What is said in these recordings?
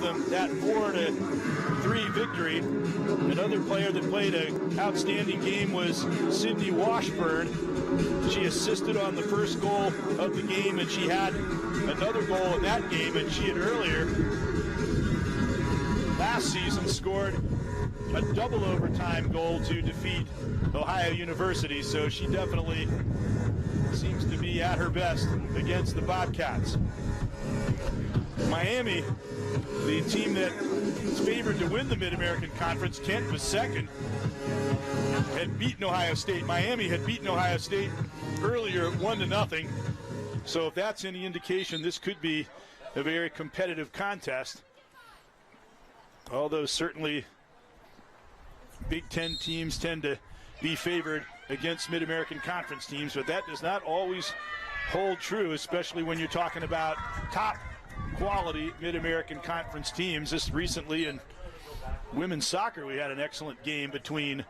them that 4-3 victory. Another player that played an outstanding game was Sydney Washburn. She assisted on the first goal of the game, and she had another goal in that game, and she had earlier last season scored a double overtime goal to defeat Ohio University, so she definitely seems to be at her best against the Bobcats. Miami, the team that is favored to win the Mid-American Conference, Kent was second, had beaten Ohio State. Miami had beaten Ohio State earlier 1-0. So if that's any indication, this could be a very competitive contest. Although certainly Big Ten teams tend to be favored against Mid-American Conference teams, but that does not always hold true, especially when you're talking about top quality Mid-American Conference teams. Just recently in women's soccer, we had an excellent game between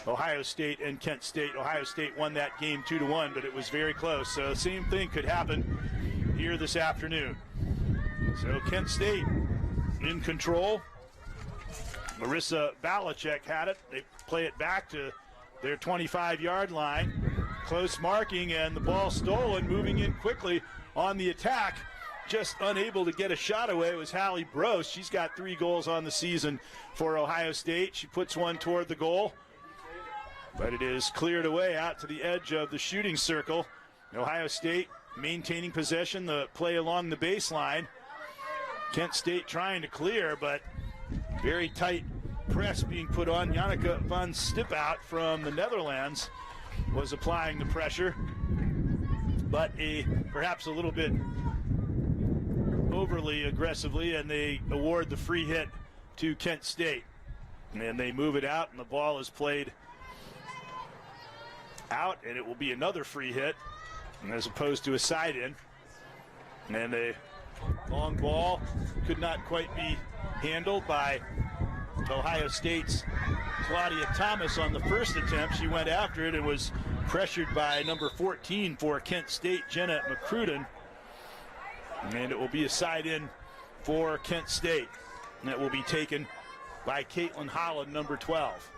Ohio State and Kent State. Ohio State won that game 2-1, but it was very close. So the same thing could happen here this afternoon. So Kent State in control. Marissa Balachek had it. They play it back to their 25-yard line. Close marking, and the ball stolen, moving in quickly on the attack. Just unable to get a shot away was Hallie Brose. She's got 3 goals on the season for Ohio State. She puts one toward the goal, but it is cleared away out to the edge of the shooting circle. Ohio State maintaining possession, the play along the baseline. Kent State trying to clear, but very tight press being put on. Janneke van Stiphout from the Netherlands was applying the pressure, but perhaps a little bit overly aggressively, and they award the free hit to Kent State. And they move it out, and the ball is played out, and it will be another free hit as opposed to a side in. And a long ball could not quite be handled by Ohio State's Claudia Thomas on the first attempt. She went after it and was pressured by number 14 for Kent State, Jenna McCrudden. And it will be a side in for Kent State. And that will be taken by Caitlin Holland, number 12.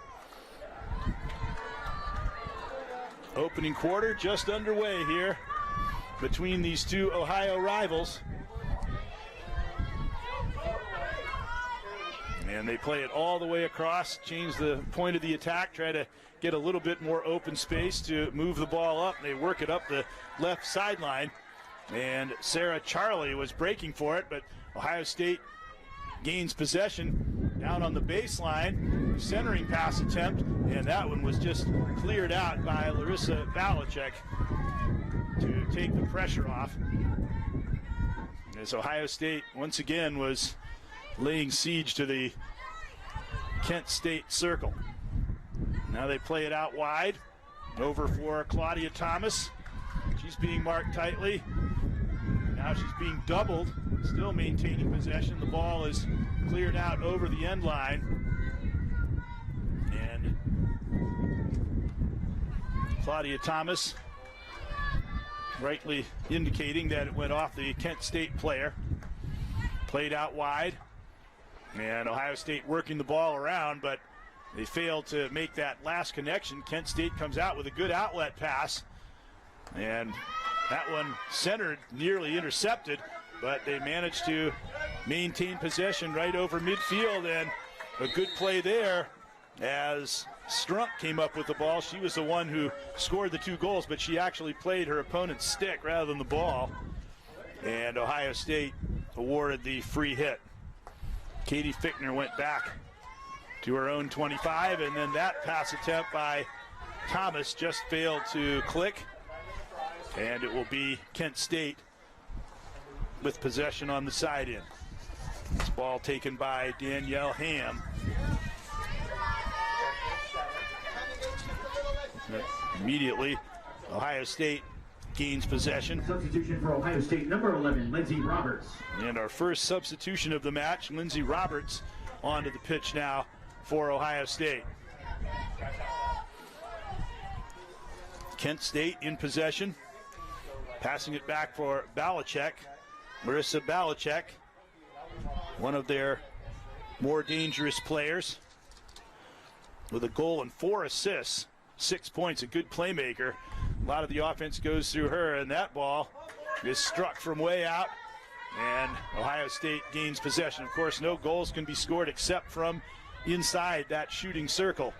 Opening quarter just underway here between these two Ohio rivals. And they play it all the way across, change the point of the attack, try to get a little bit more open space to move the ball up. They work it up the left sideline. And Sarah Charlie was breaking for it, but Ohio State gains possession down on the baseline. Centering pass attempt, and that one was just cleared out by Larissa Balachek to take the pressure off. As Ohio State once again was laying siege to the Kent State circle. Now they play it out wide. Over for Claudia Thomas. She's being marked tightly. Now she's being doubled, still maintaining possession. The ball is cleared out over the end line. And Claudia Thomas rightly indicating that it went off the Kent State player. Played out wide. And Ohio State working the ball around, but they failed to make that last connection. Kent State comes out with a good outlet pass. And that one centered, nearly intercepted, but they managed to maintain possession right over midfield, and a good play there as Strunk came up with the ball. She was the one who scored the 2 goals, but she actually played her opponent's stick rather than the ball. And Ohio State awarded the free hit. Katie Fickner went back to her own 25, and then that pass attempt by Thomas just failed to click. And it will be Kent State with possession on the side in. This ball taken by Danielle Ham. Immediately, Ohio State gains possession. Substitution for Ohio State, number 11, Lindsey Roberts. And our first substitution of the match, Lindsey Roberts, onto the pitch now for Ohio State. Kent State in possession. Passing it back for Balachek. Marissa Balachek one of their more dangerous players, with a goal and 4 assists, 6 points, a good playmaker. A lot of the offense goes through her, and that ball is struck from way out, and Ohio State gains possession. Of course, no goals can be scored except from inside that shooting circle.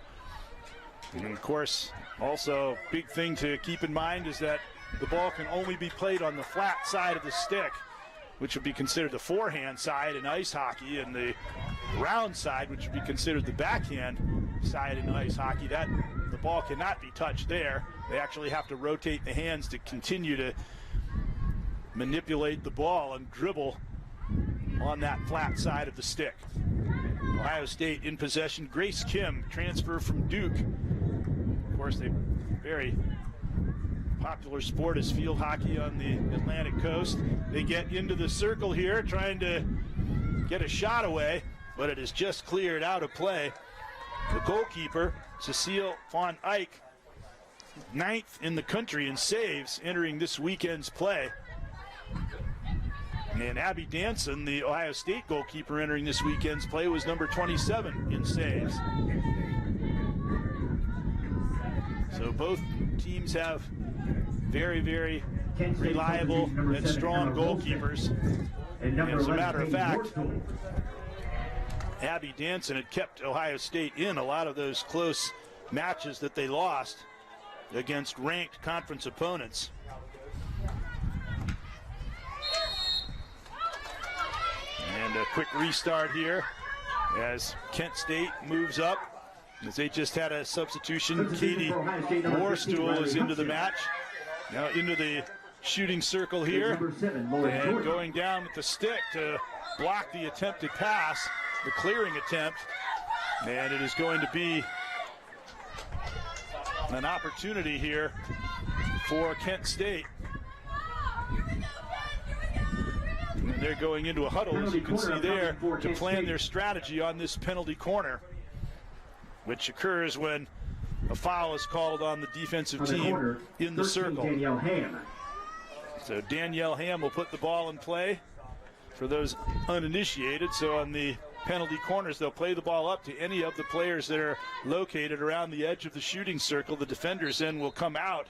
And of course, also big thing to keep in mind is that the ball can only be played on the flat side of the stick, which would be considered the forehand side in ice hockey, and the round side, which would be considered the backhand side in ice hockey. That the ball cannot be touched there. They actually have to rotate the hands to continue to manipulate the ball and dribble on that flat side of the stick. Ohio State in possession. Grace Kim, transfer from Duke. Of course, they very popular sport is field hockey on the Atlantic coast. They get into the circle here, trying to get a shot away, but it is just cleared out of play. The goalkeeper, Cecile von Eyck, 9th in the country in saves entering this weekend's play. And Abby Danson, the Ohio State goalkeeper entering this weekend's play, was number 27 in saves. So both teams have very, very reliable and strong goalkeepers. And as a matter of fact, Abby Danson had kept Ohio State in a lot of those close matches that they lost against ranked conference opponents. And a quick restart here as Kent State moves up, as they just had a substitution. Katie Moorstool is into the match, now into the shooting circle here, and going down with the stick to block the attempted pass, the clearing attempt, and it is going to be an opportunity here for Kent State. And they're going into a huddle, as you can see there, to plan their strategy on this penalty corner, which occurs when a foul is called on the defensive team in the circle. So Danielle Ham will put the ball in play for those uninitiated. So on the penalty corners, they'll play the ball up to any of the players that are located around the edge of the shooting circle. The defenders then will come out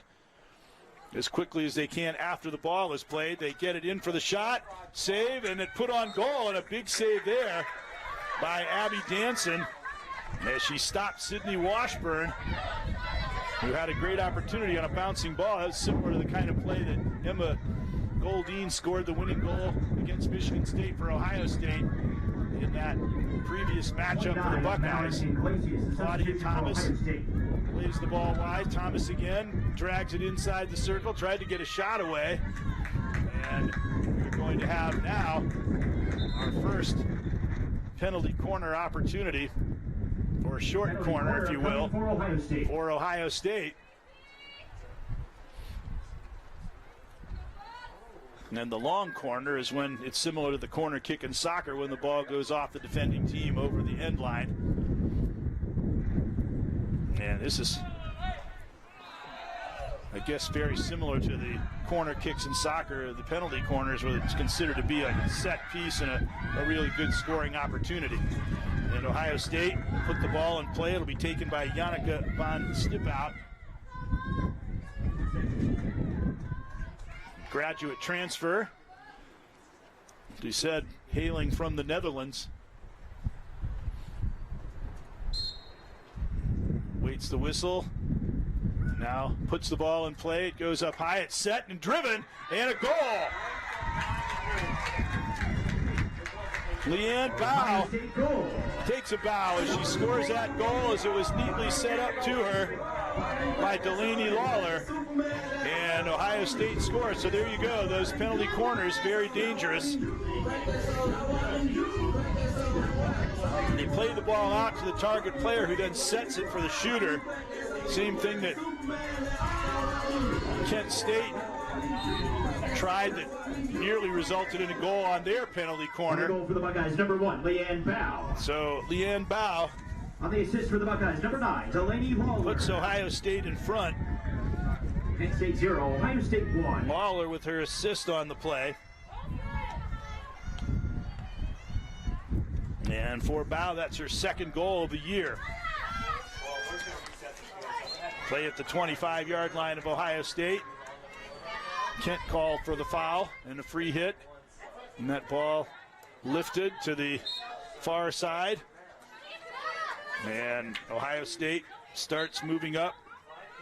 as quickly as they can after the ball is played. They get it in for the shot, save, and it put on goal, and a big save there by Abby Danson as she stopped Sydney Washburn, who had a great opportunity on a bouncing ball. That was similar to the kind of play that Emma Goldine scored the winning goal against Michigan State for Ohio State in that previous matchup for the Buckeyes. Claudia Thomas lays the ball wide. Thomas again drags it inside the circle, tried to get a shot away. And we're going to have now our first penalty corner opportunity, or a short corner, if you will, for Ohio State. And then the long corner is when it's similar to the corner kick in soccer, when the ball goes off the defending team over the end line. And this is, I guess, very similar to the corner kicks in soccer, the penalty corners, where it's considered to be a set piece and a really good scoring opportunity. And Ohio State put the ball in play. It'll be taken by Janneke van Stiphout. Graduate transfer, as we said, hailing from the Netherlands. Waits the whistle. Now puts the ball in play. It goes up high. It's set and driven, and a goal. Leanne Bow takes a bow as she scores that goal, as it was neatly set up to her by Delaney Lawler. And Ohio State scores. So there you go. Those penalty corners, very dangerous. They play the ball out to the target player, who then sets it for the shooter. Same thing that Kent State tried, that nearly resulted in a goal on their penalty corner. Goal for the Buckeyes, number 1, Leanne Bow. So Leanne Bow on the assist for the Buckeyes, number 9, Delaney Lawler. puts Ohio State in front. Kent State 0, Ohio State 1. Lawler with her assist on the play. And for Bao, that's her second goal of the year. Play at the 25-yard line of Ohio State. Kent called for the foul and a free hit. And that ball lifted to the far side. And Ohio State starts moving up.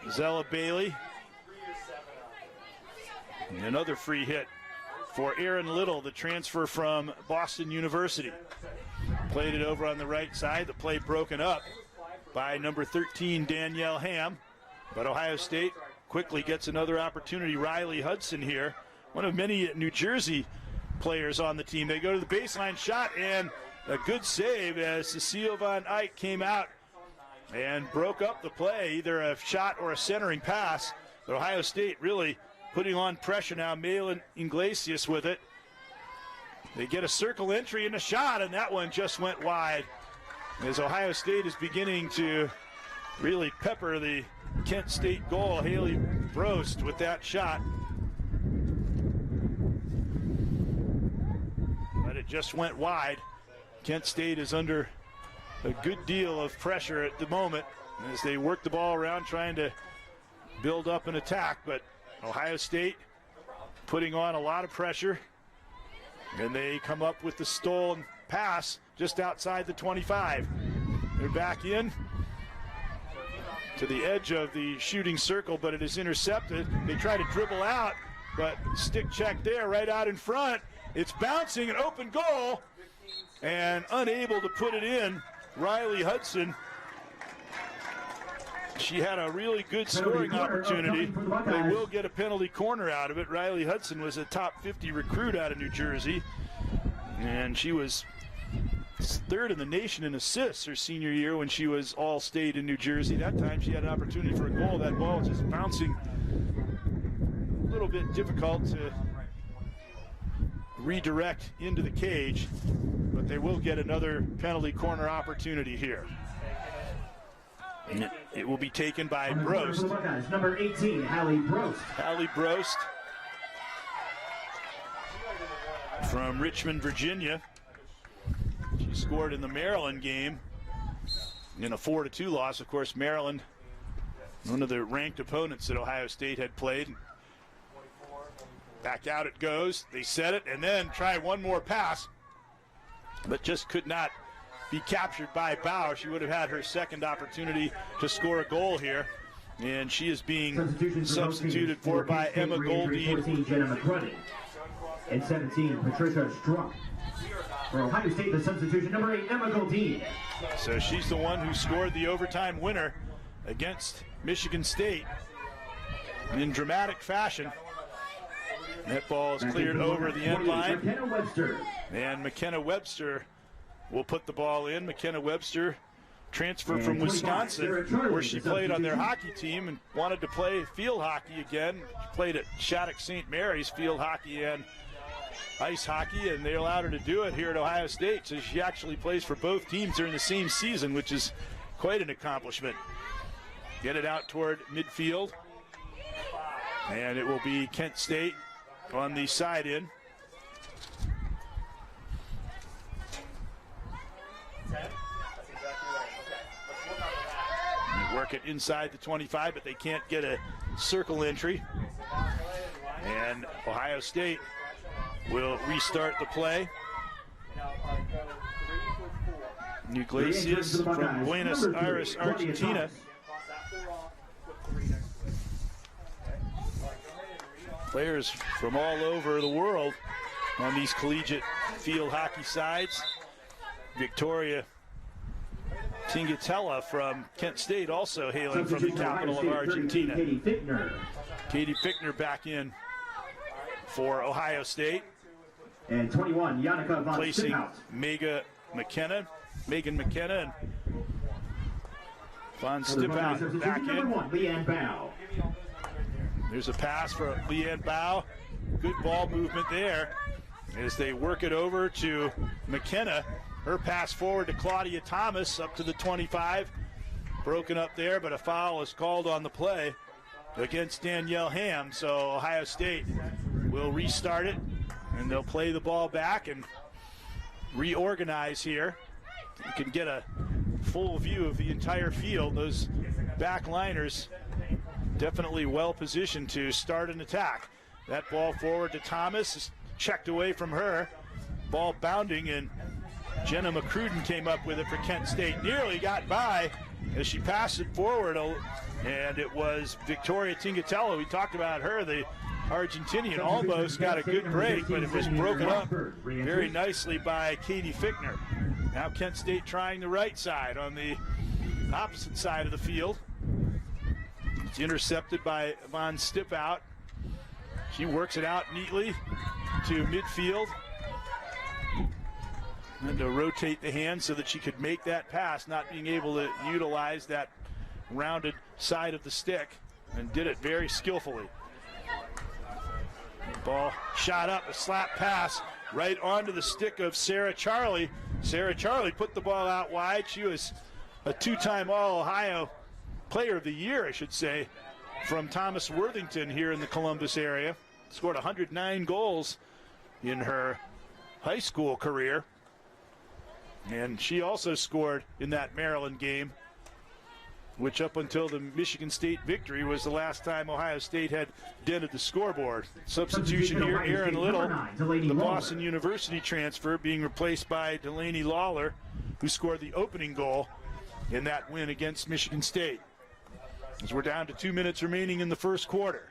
Zella Bailey. And another free hit for Aaron Little, the transfer from Boston University. Played it over on the right side. The play broken up by number 13, Danielle Ham. But Ohio State quickly gets another opportunity. Riley Hudson here, one of many New Jersey players on the team. They go to the baseline shot, and a good save as Cecile Van Eyck came out and broke up the play, either a shot or a centering pass. But Ohio State really putting on pressure now. Malin Iglesias with it. They get a circle entry and a shot, and that one just went wide. As Ohio State is beginning to really pepper the Kent State goal, Haley Brost with that shot. But it just went wide. Kent State is under a good deal of pressure at the moment as they work the ball around trying to build up an attack, but Ohio State putting on a lot of pressure, and they come up with the stolen pass just outside the 25. They're back in to the edge of the shooting circle, but it is intercepted. They try to dribble out, but stick check there right out in front. It's bouncing, an open goal, and unable to put it in. Riley Hudson, she had a really good scoring opportunity. They will get a penalty corner out of it. Riley Hudson was a top 50 recruit out of New Jersey, and she was third in the nation in assists her senior year when she was all-state in New Jersey. That time she had an opportunity for a goal. That ball was just bouncing, a little bit difficult to redirect into the cage, but they will get another penalty corner opportunity here. And it will be taken by Brost. Number 18, Hallie Brost. Hallie Brost from Richmond, Virginia. She scored in the Maryland game in a 4-2 loss. Of course, Maryland, one of the ranked opponents that Ohio State had played. Back out it goes. They set it and then try one more pass, but just could not be captured by Bauer. She would have had her second opportunity to score a goal here, and she is being substituted for by Emma Goldie. 14, Jenna McCruddy. And 17, Patricia Strunk. For Ohio State, the substitution, number 8, Emma Goldie. So she's the one who scored the overtime winner against Michigan State in dramatic fashion. That ball is cleared over the end line. And McKenna Webster will put the ball in. McKenna Webster transferred from Wisconsin, where she played on their hockey team and wanted to play field hockey again. She played at Shattuck St. Mary's field hockey and ice hockey, and they allowed her to do it here at Ohio State. So she actually plays for both teams during the same season, which is quite an accomplishment. Get it out toward midfield, and it will be Kent State on the side in. They work it inside the 25, but they can't get a circle entry. And Ohio State will restart the play. Iglesias from Buenos Aires, Argentina. Players from all over the world on these collegiate field hockey sides. Victoria Tingatella from Kent State, also hailing from the capital of Argentina. Katie Fickner back in for Ohio State. And 21, Yannicka von Placing Stiphout. Megan McKenna and von Stiphout back in. Number 1, Leanne Bow. There's a pass for Leanne Bow. Good ball movement there as they work it over to McKenna. Her pass forward to Claudia Thomas up to the 25. Broken up there, but a foul is called on the play against Danielle Ham. So Ohio State will restart it, and they'll play the ball back and reorganize here. You can get a full view of the entire field. Those back liners definitely well positioned to start an attack. That ball forward to Thomas is checked away from her. Ball bounding, and Jenna McCrudden came up with it for Kent State. Nearly got by as she passed it forward, and it was Victoria Tingatello. We talked about her, the Argentinian, almost got a good break, but it was broken up very nicely by Katie Fickner. Now Kent State trying the right side on the opposite side of the field. It's intercepted by Von Stiphout. She works it out neatly to midfield and to rotate the hand so that she could make that pass, not being able to utilize that rounded side of the stick, and did it very skillfully. Ball shot up, a slap pass right onto the stick of Sarah Charlie. Sarah Charlie put the ball out wide. She was a two-time All-Ohio Player of the Year, I should say, from Thomas Worthington here in the Columbus area. Scored 109 goals in her high school career. And she also scored in that Maryland game, which up until the Michigan State victory was the last time Ohio State had dented the scoreboard. Substitution here, Aaron Little, the Boston University transfer, being replaced by Delaney Lawler, who scored the opening goal in that win against Michigan State. As we're down to 2 minutes remaining in the first quarter.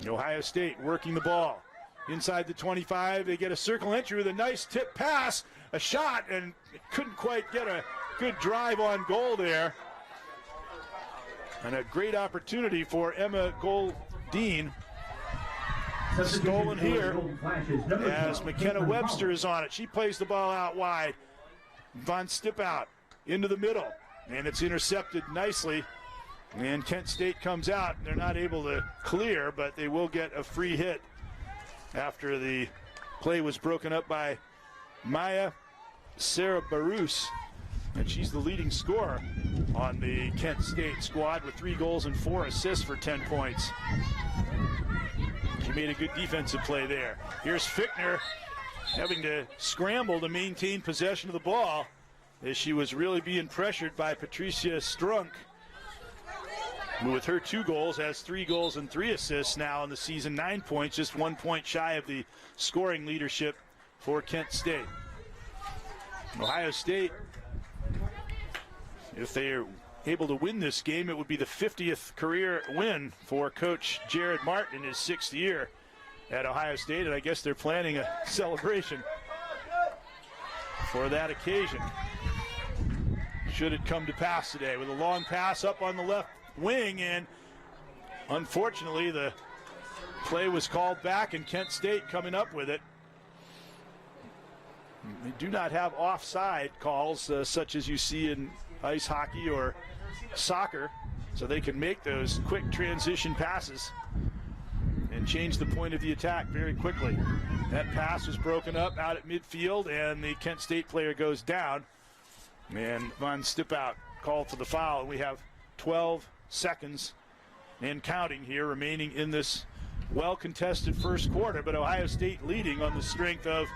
Ohio State working the ball. Inside the 25, they get a circle entry with a nice tip pass, a shot, and couldn't quite get a good drive on goal there. And a great opportunity for Emma Goldine. Stolen here as McKenna Webster is on it. She plays the ball out wide. Von Stiphout into the middle, and it's intercepted nicely. And Kent State comes out. They're not able to clear, but they will get a free hit after the play was broken up by Maya Sarabarus. And she's the leading scorer on the Kent State squad with 3 goals and 4 assists for 10 points. She made a good defensive play there. Here's Fickner having to scramble to maintain possession of the ball as she was really being pressured by Patricia Strunk, who with her 2 goals has 3 goals and 3 assists now in the season, 9 points, just 1 point shy of the scoring leadership for Kent State. Ohio State, if they are able to win this game, it would be the 50th career win for Coach Jared Martin in his 6th year at Ohio State, and I guess they're planning a celebration for that occasion, should it come to pass today, with a long pass up on the left wing, and unfortunately the play was called back, and Kent State coming up with it. They do not have offside calls such as you see in ice hockey or soccer, so they can make those quick transition passes and change the point of the attack very quickly. That pass was broken up out at midfield, and the Kent State player goes down, and Von Stiphout called for the foul, and we have 12 seconds and counting here remaining in this well-contested first quarter, but Ohio State leading on the strength of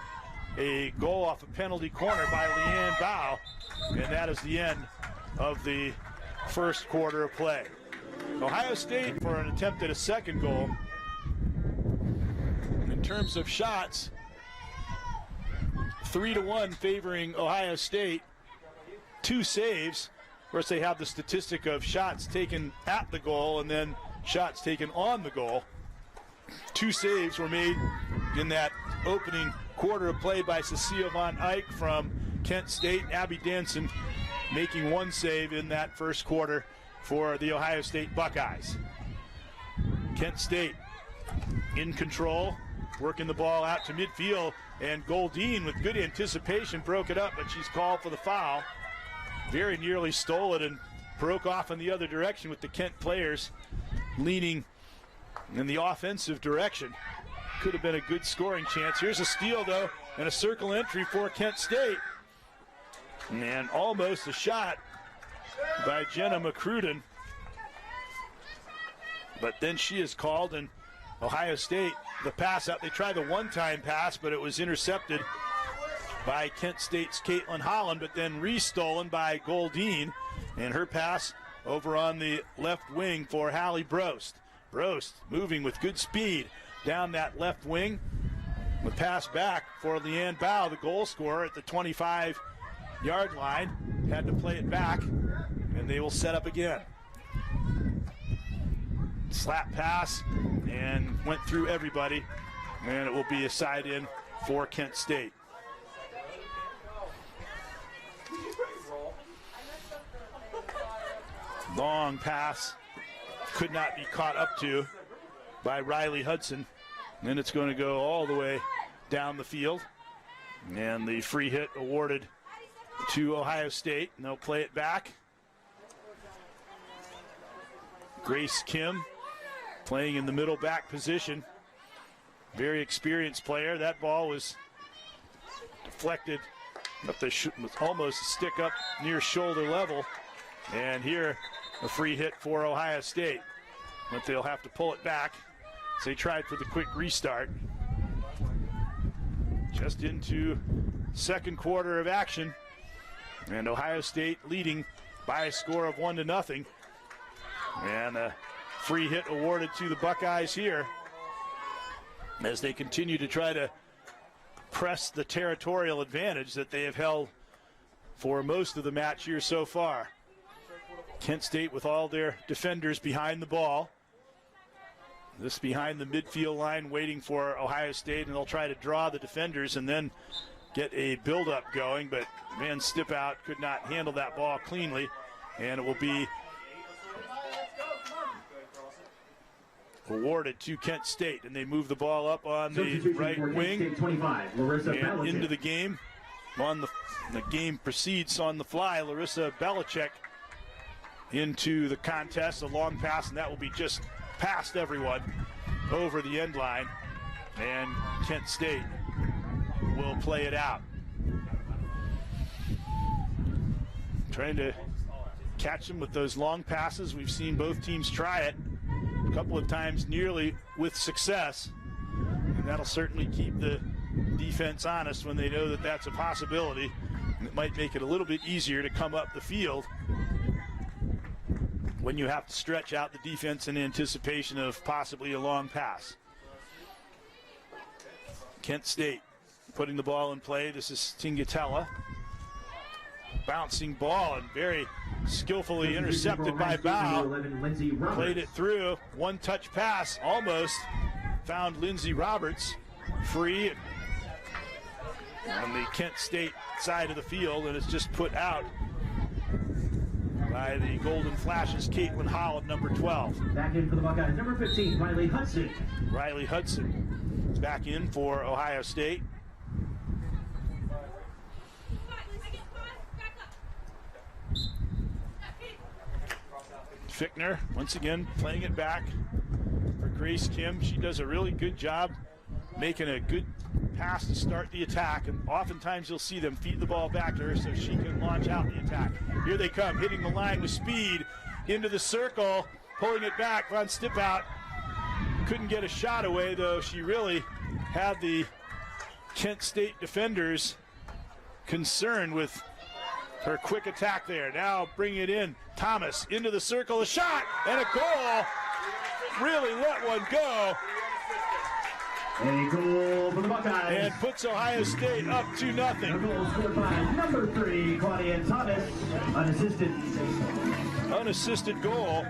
a goal off a penalty corner by Leanne Bow, and that is the end of the first quarter of play. Ohio State for an attempt at a second goal. In terms of shots, 3-1 favoring Ohio State. 2 saves. Of course, they have the statistic of shots taken at the goal and then shots taken on the goal. 2 saves were made in that opening quarter of play by Cecilia Von Eyck from Kent State. Abby Danson making 1 save in that first quarter for the Ohio State Buckeyes. Kent State in control, working the ball out to midfield, and Goldine with good anticipation broke it up, but she's called for the foul. Very nearly stole it and broke off in the other direction with the Kent players leaning in the offensive direction. Could have been a good scoring chance. Here's a steal, though, and a circle entry for Kent State. And almost a shot by Jenna McCrudden. But then she is called, and Ohio State, the pass out. They tried the one-time pass, but it was intercepted by Kent State's Caitlin Holland, but then restolen by Goldine, and her pass over on the left wing for Hallie Brost. Brost moving with good speed down that left wing. The pass back for Leanne Bow, the goal scorer at the 25-yard line. Had to play it back, and they will set up again. Slap pass, and went through everybody, and it will be a side in for Kent State. Long pass, could not be caught up to by Riley Hudson. And then it's going to go all the way down the field. And the free hit awarded to Ohio State, and they'll play it back. Grace Kim playing in the middle back position. Very experienced player. That ball was deflected up the almost stick up near shoulder level. And here, a free hit for Ohio State. But they'll have to pull it back. So they tried for the quick restart. Just into second quarter of action. And Ohio State leading by a score of 1-0. And a free hit awarded to the Buckeyes here as they continue to try to press the territorial advantage that they have held for most of the match here so far. Kent State with all their defenders behind the ball. This behind the midfield line waiting for Ohio State, and they'll try to draw the defenders and then get a build-up going, but Van Stipout could not handle that ball cleanly, and it will be awarded to Kent State, and they move the ball up on the right wing 25, and into the game. On the game proceeds on the fly. Larissa Belichick into the contest, a long pass, and that will be just past everyone over the end line, and Kent State will play it out. Trying to catch them with those long passes. We've seen both teams try it a couple of times nearly with success, and that'll certainly keep the defense honest when they know that that's a possibility, and it might make it a little bit easier to come up the field when you have to stretch out the defense in anticipation of possibly a long pass. Kent State putting the ball in play. This is Tingatella. Bouncing ball and very skillfully intercepted by Bow. Played it through. One-touch pass almost found Lindsey Roberts free on the Kent State side of the field, and it's just put out by the Golden Flashes, Caitlin Holland, number 12. Back in for the Buckeyes, number 15, Riley Hudson. Riley Hudson is back in for Ohio State. Fickner, once again, playing it back for Grace Kim. She does a really good job making a good pass to start the attack, and oftentimes you'll see them feed the ball back to her so she can launch out the attack. Here they come, hitting the line with speed into the circle, pulling it back. Van Stipout couldn't get a shot away, though she really had the Kent State defenders concerned with her quick attack there. Now bringing it in, Thomas into the circle, a shot and a goal. Really let one go. A goal for the Buckeyes. And puts Ohio State up 2-0. A goal scored by number 3, Claudia Thomas, unassisted. Unassisted goal.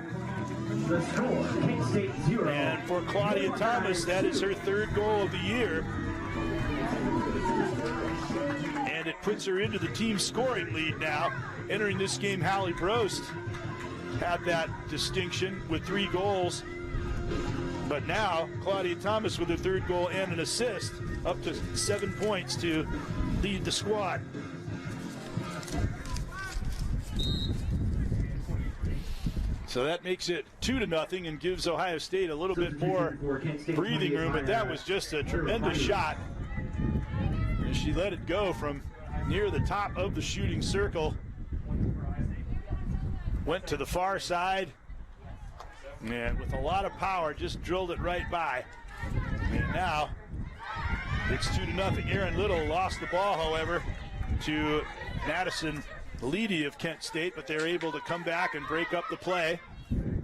The score, Kent State 0. And for Claudia Thomas, that is her third goal of the year. And it puts her into the team scoring lead now. Entering this game, Hallie Brost had that distinction with 3 goals. But now, Claudia Thomas with her third goal and an assist, up to 7 points to lead the squad. So that makes it 2-0 and gives Ohio State a little bit more breathing room, but that was just a tremendous shot. And she let it go from near the top of the shooting circle. Went to the far side, and with a lot of power, just drilled it right by. And now, It's 2-0. Aaron Little lost the ball, however, to Madison Leedy of Kent State, but they're able to come back and break up the play.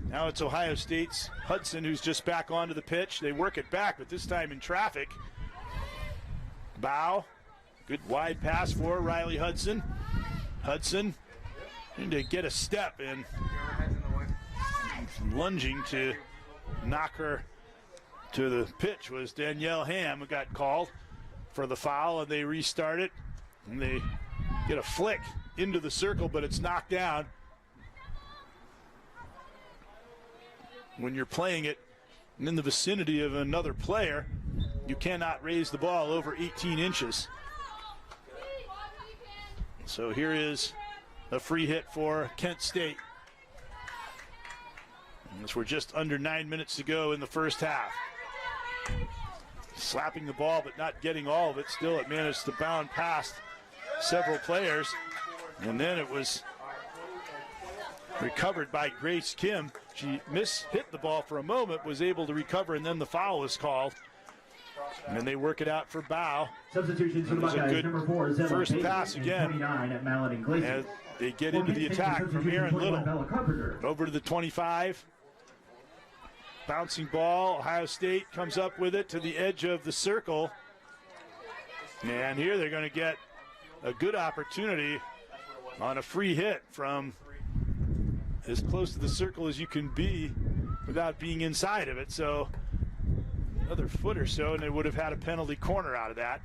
Now it's Ohio State's Hudson who's just back onto the pitch. They work it back, but this time in traffic. Bow, good wide pass for Riley Hudson. Hudson need to get a step and lunging to knock her to the pitch was Danielle Ham, who got called for the foul, and they restart it. And they get a flick into the circle, but it's knocked down. When you're playing it in the vicinity of another player, you cannot raise the ball over 18 inches. So here is a free hit for Kent State. As we're just under 9 minutes to go in the first half. Slapping the ball but not getting all of it. Still it managed to bound past several players. And then it was recovered by Grace Kim. She hit the ball for a moment, was able to recover, and then the foul was called. And then they work it out for Bow. Substitutions for the Buckeyes, number 4, Zella first Bailey, pass again. 29 at Mallet and Glacier. As they get into the attack from Aaron Little. Over to the 25. Bouncing ball, Ohio State comes up with it to the edge of the circle. And here they're going to get a good opportunity on a free hit from as close to the circle as you can be without being inside of it. So another foot or so, and they would have had a penalty corner out of that.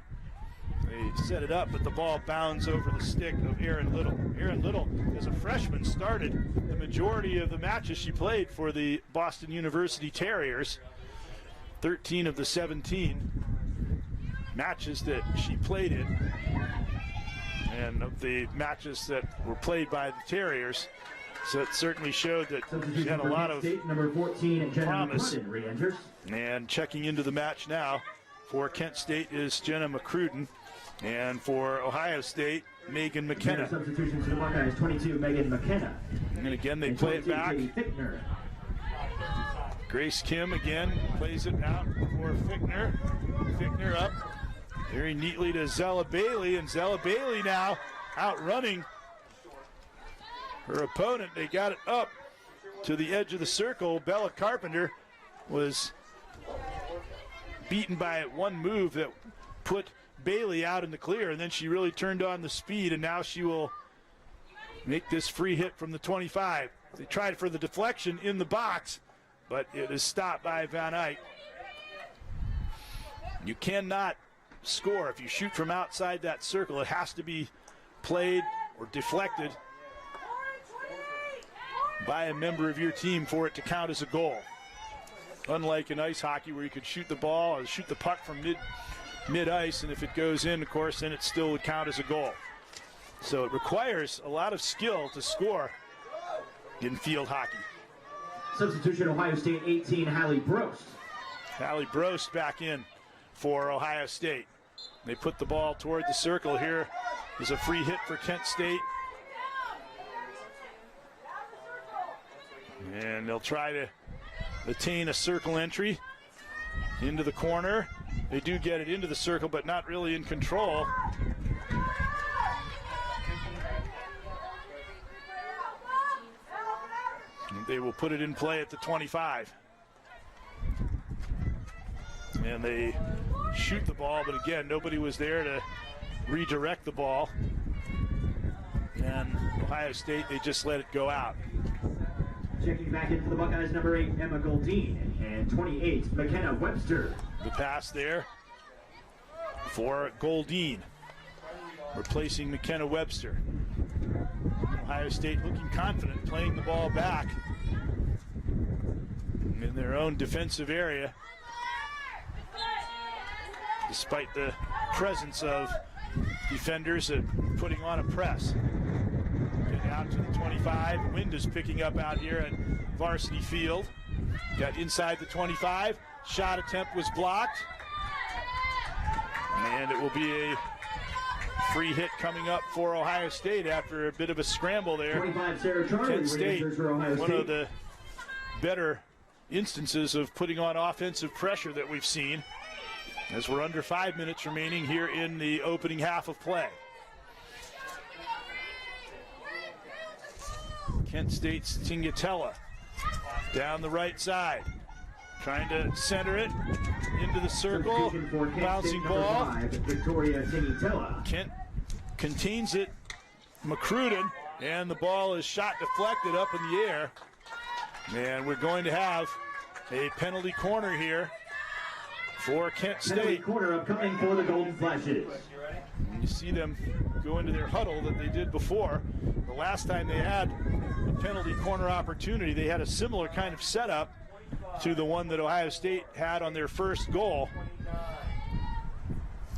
They set it up, but the ball bounds over the stick of Aaron Little. Aaron Little, as a freshman, started the majority of the matches she played for the Boston University Terriers. 13 of the 17 matches that she played in. And of the matches that were played by the Terriers. So it certainly showed that she had a lot of number 14, promise. Re-enters. And checking into the match now for Kent State is Jenna McCrudden. And for Ohio State, Megan McKenna. Substitutions for the Buckeyes, 22, Megan McKenna. And again, they play it back. Grace Kim again plays it out for Fickner. Fickner up very neatly to Zella Bailey, and Zella Bailey now outrunning her opponent. They got it up to the edge of the circle. Bella Carpenter was beaten by one move that put Bailey out in the clear, and then she really turned on the speed, and now she will make this free hit from the 25. They tried for the deflection in the box, but it is stopped by Van Eyck. You cannot score if you shoot from outside that circle. It has to be played or deflected by a member of your team for it to count as a goal. Unlike in ice hockey where you could shoot the ball or shoot the puck from mid-ice, and if it goes in, of course, then it still would count as a goal. So it requires a lot of skill to score in field hockey. Substitution, Ohio State, 18, Hallie Brost. Hallie Brost back in for Ohio State. They put the ball toward the circle. Here is a free hit for Kent State. And they'll try to attain a circle entry into the corner. They do get it into the circle, but not really in control. And they will put it in play at the 25. And they shoot the ball, but again, nobody was there to redirect the ball. And Ohio State, they just let it go out. Checking back in for the Buckeyes, number 8, Emma Goldine, and 28, McKenna Webster. The pass there for Goldine, replacing McKenna Webster. Ohio State looking confident, playing the ball back in their own defensive area, despite the presence of defenders putting on a press. Getting out to the 25. Wind is picking up out here at Varsity Field. Got inside the 25. Shot attempt was blocked. And it will be a free hit coming up for Ohio State after a bit of a scramble there. 25, Sarah Charlie. Kent State, one State. of the better instances of putting on offensive pressure that we've seen. as we're under 5 minutes remaining here in the opening half of play. Kent State's Tingatella down the right side, trying to center it into the circle, bouncing ball. Kent contains it, McCrudden, and the ball is shot deflected up in the air. And we're going to have a penalty corner here for Kent State. Penalty corner upcoming for the Golden Flashes. And you see them go into their huddle that they did before. The last time they had a penalty corner opportunity, they had a similar kind of setup to the one that Ohio State had on their first goal.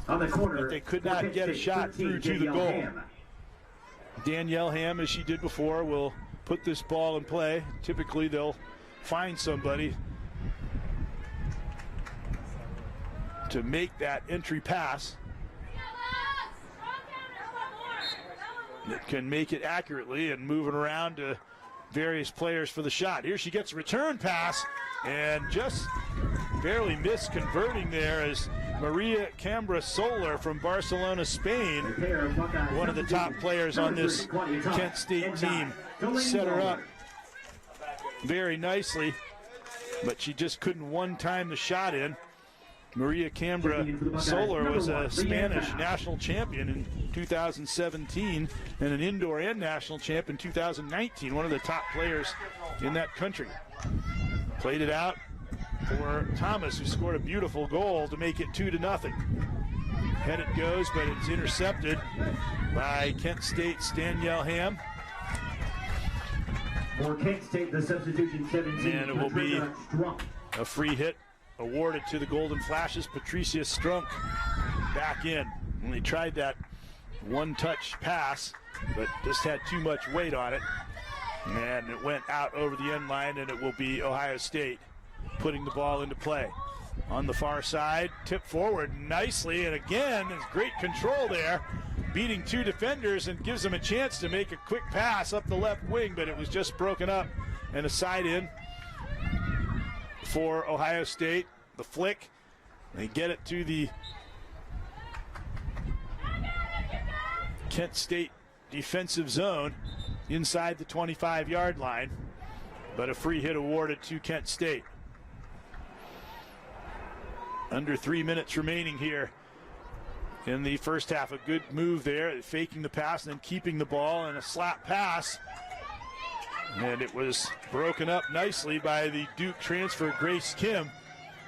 On the corner, but they could not get a shot through to the goal. Danielle Ham, as she did before, will put this ball in play. Typically, they'll find somebody to make that entry pass that can make it accurately and move it around to various players for the shot. Here she gets a return pass and just barely missed converting there as Maria Cambra Soler from Barcelona, Spain, one of the top players on this Kent State team, set her up very nicely, but she just couldn't one-time the shot in. Maria Cambra Soler was a Spanish national champion in 2017 and an indoor and national champ in 2019, one of the top players in that country. Played it out for Thomas, who scored a beautiful goal to make it 2-0. Head it goes, but it's intercepted by Kent State's Danielle Ham. For Kent State, the substitution 17. And it will be a free hit awarded to the Golden Flashes. Patricia Strunk back in. And they tried that one-touch pass, but just had too much weight on it. And it went out over the end line, and it will be Ohio State putting the ball into play. On the far side, tip forward nicely, and again, there's great control there, beating two defenders and gives them a chance to make a quick pass up the left wing, but it was just broken up, and a side in for Ohio State. The flick, they get it to the Kent State defensive zone inside the 25-yard line, but a free hit awarded to Kent State. Under 3 minutes remaining here in the first half. A good move there, faking the pass and then keeping the ball, and a slap pass. And it was broken up nicely by the Duke transfer, Grace Kim.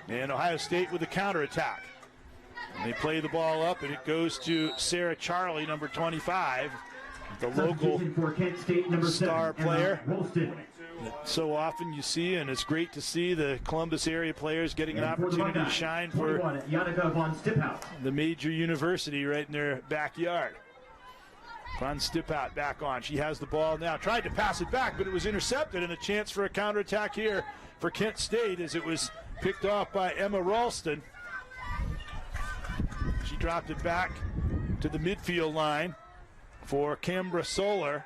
And Ohio State with a counterattack. And they play the ball up, and it goes to Sarah Charlie, number 25, the local star player. So often you see, and it's great to see the Columbus area players getting an opportunity to shine for the major university right in their backyard. Von Stiphout back on. She has the ball now. Tried to pass it back, but it was intercepted, and a chance for a counterattack here for Kent State as it was picked off by Emma Ralston. She dropped it back to the midfield line for Cambra Soler,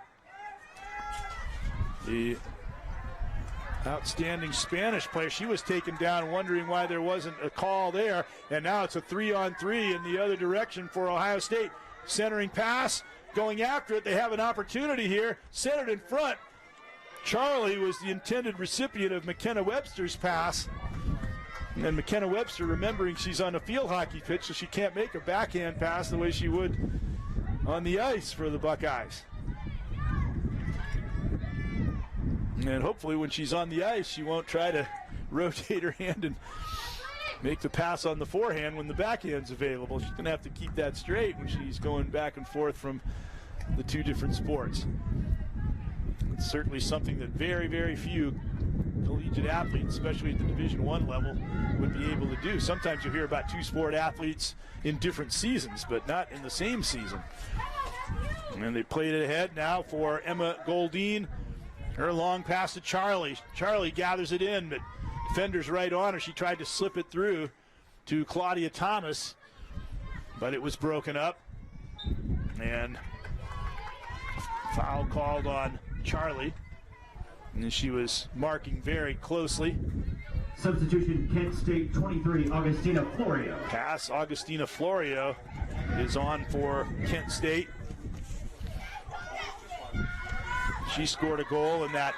the outstanding Spanish player. She was taken down, wondering why there wasn't a call there, and now it's a 3-on-3 in the other direction for Ohio State. Centering pass, going after it. They have an opportunity here, centered in front. Charlie was the intended recipient of McKenna Webster's pass, and McKenna Webster, remembering she's on a field hockey pitch, so she can't make a backhand pass the way she would on the ice for the Buckeyes. And hopefully when she's on the ice, she won't try to rotate her hand and make the pass on the forehand when the backhand's available. She's going to have to keep that straight when she's going back and forth from the two different sports. It's certainly something that very, very few collegiate athletes, especially at the Division I level, would be able to do. Sometimes you hear about two-sport athletes in different seasons, but not in the same season. And they played it ahead now for Emma Goldine. Her long pass to Charlie. Charlie gathers it in, but defender's right on her. She tried to slip it through to Claudia Thomas, but it was broken up. And foul called on Charlie. And she was marking very closely. Substitution Kent State 23, Augustina Florio. Pass, Augustina Florio is on for Kent State. She scored a goal in that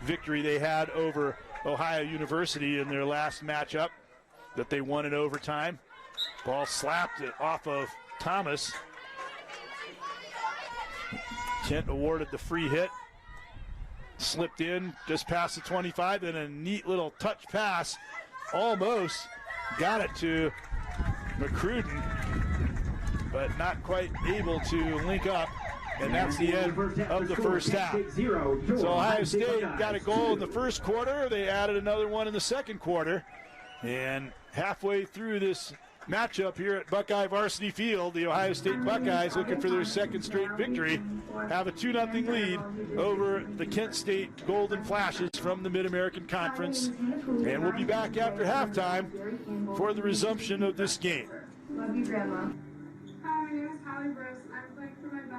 victory they had over Ohio University in their last matchup that they won in overtime. Ball slapped it off of Thomas. Kent awarded the free hit. Slipped in just past the 25, then a neat little touch pass. Almost got it to McCrudden, but not quite able to link up. And that's the end of the first half. So Ohio State got a goal in the first quarter. They added another one in the second quarter. And halfway through this matchup here at Buckeye Varsity Field, the Ohio State Buckeyes, looking for their second straight victory, have a 2-0 lead over the Kent State Golden Flashes from the Mid-American Conference. And we'll be back after halftime for the resumption of this game. Love you, Grandma. Hi, my name is Holly Bruce. I'm playing for my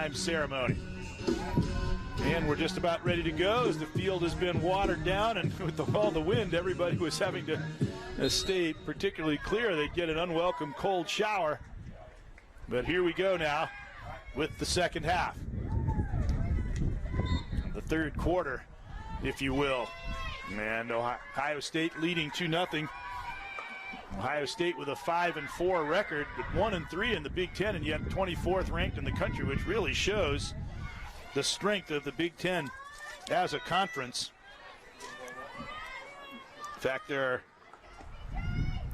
halftime ceremony. And we're just about ready to go as the field has been watered down, and with all the wind, everybody was having to stay particularly clear. They'd get an unwelcome cold shower. But here we go now with the second half. The third quarter, if you will. And Ohio State leading 2-0. Ohio State with a 5-4 record, but 1-3 in the Big Ten, and yet 24th ranked in the country, which really shows the strength of the Big Ten as a conference. In fact, there are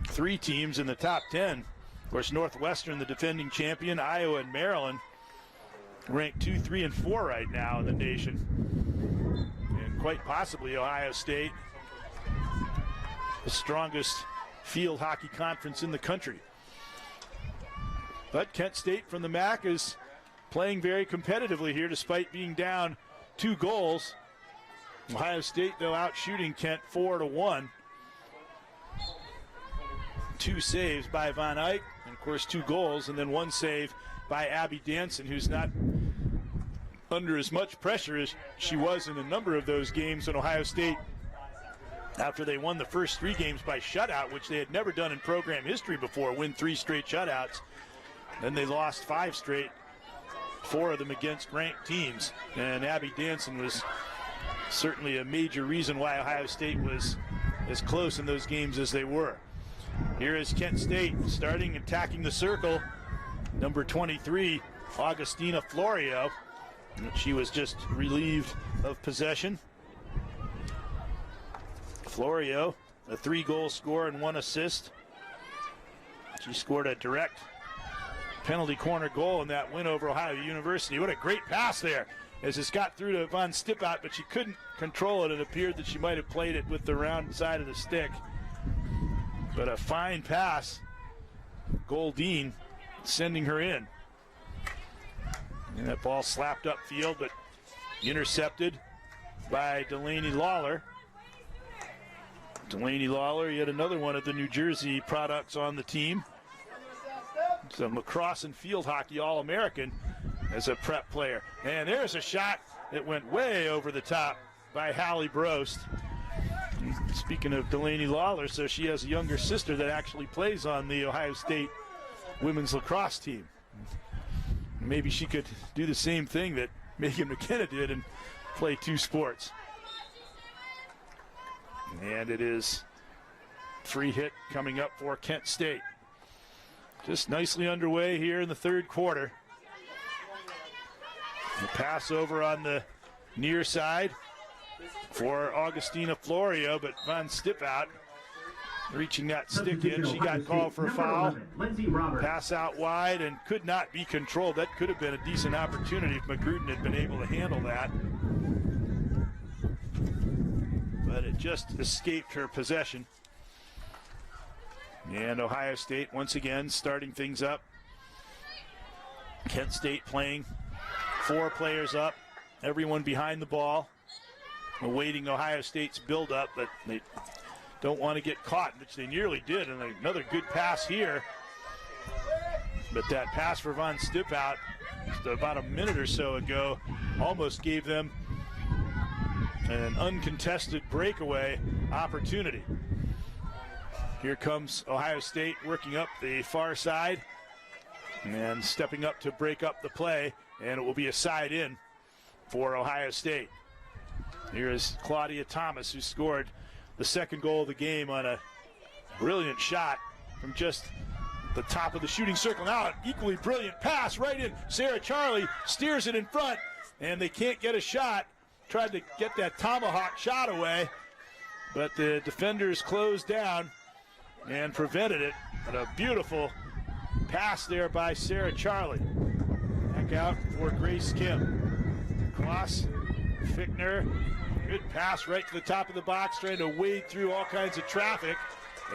3 teams in the top 10. Of course, Northwestern, the defending champion, Iowa and Maryland, ranked 2, 3, and 4 right now in the nation. And quite possibly Ohio State, the strongest field hockey conference in the country. But Kent State from the MAC is playing very competitively here despite being down 2 goals. Ohio State, though, out shooting Kent 4-1. 2 saves by Von Eyck, and of course 2 goals, and then 1 save by Abby Danson, who's not under as much pressure as she was in a number of those games in Ohio State after they won the first 3 games by shutout, which they had never done in program history before, win 3 straight shutouts. Then they lost 5 straight, 4 of them against ranked teams. And Abby Danson was certainly a major reason why Ohio State was as close in those games as they were. Here is Kent State starting attacking the circle. Number 23, Augustina Florio. She was just relieved of possession. Florio, a 3-goal scorer and 1 assist. She scored a direct penalty corner goal in that win over Ohio University. What a great pass there as it got through to Von Stiphout, but she couldn't control it. It appeared that she might have played it with the round side of the stick. But a fine pass. Goldine sending her in. And that ball slapped upfield, but intercepted by Delaney Lawler. Delaney Lawler, yet another one of the New Jersey products on the team. Some lacrosse and field hockey All-American as a prep player. And there's a shot that went way over the top by Hallie Brost. Speaking of Delaney Lawler, so she has a younger sister that actually plays on the Ohio State women's lacrosse team. Maybe she could do the same thing that Megan McKenna did and play 2 sports. And it is free hit coming up for Kent State. Just nicely underway here in the third quarter. The pass over on the near side for Augustina Florio, but Von Stiphout reaching that stick in. She got called for a foul. Pass out wide and could not be controlled. That could have been a decent opportunity if McGruton had been able to handle that. But it just escaped her possession. And Ohio State once again starting things up. Kent State playing 4 players up, everyone behind the ball, awaiting Ohio State's build-up, but they don't want to get caught, which they nearly did. And another good pass here. But that pass for Von Stiphout just about a minute or so ago almost gave them an uncontested breakaway opportunity. Here comes Ohio State working up the far side and stepping up to break up the play, and it will be a side in for Ohio State. Here is Claudia Thomas, who scored the 2nd goal of the game on a brilliant shot from just the top of the shooting circle. Now an equally brilliant pass right in. Sarah Charlie steers it in front, and they can't get a shot. Tried to get that tomahawk shot away, but the defenders closed down and prevented it. But a beautiful pass there by Sarah Charlie. Back out for Grace Kim. Cross, Fickner, good pass right to the top of the box, trying to wade through all kinds of traffic.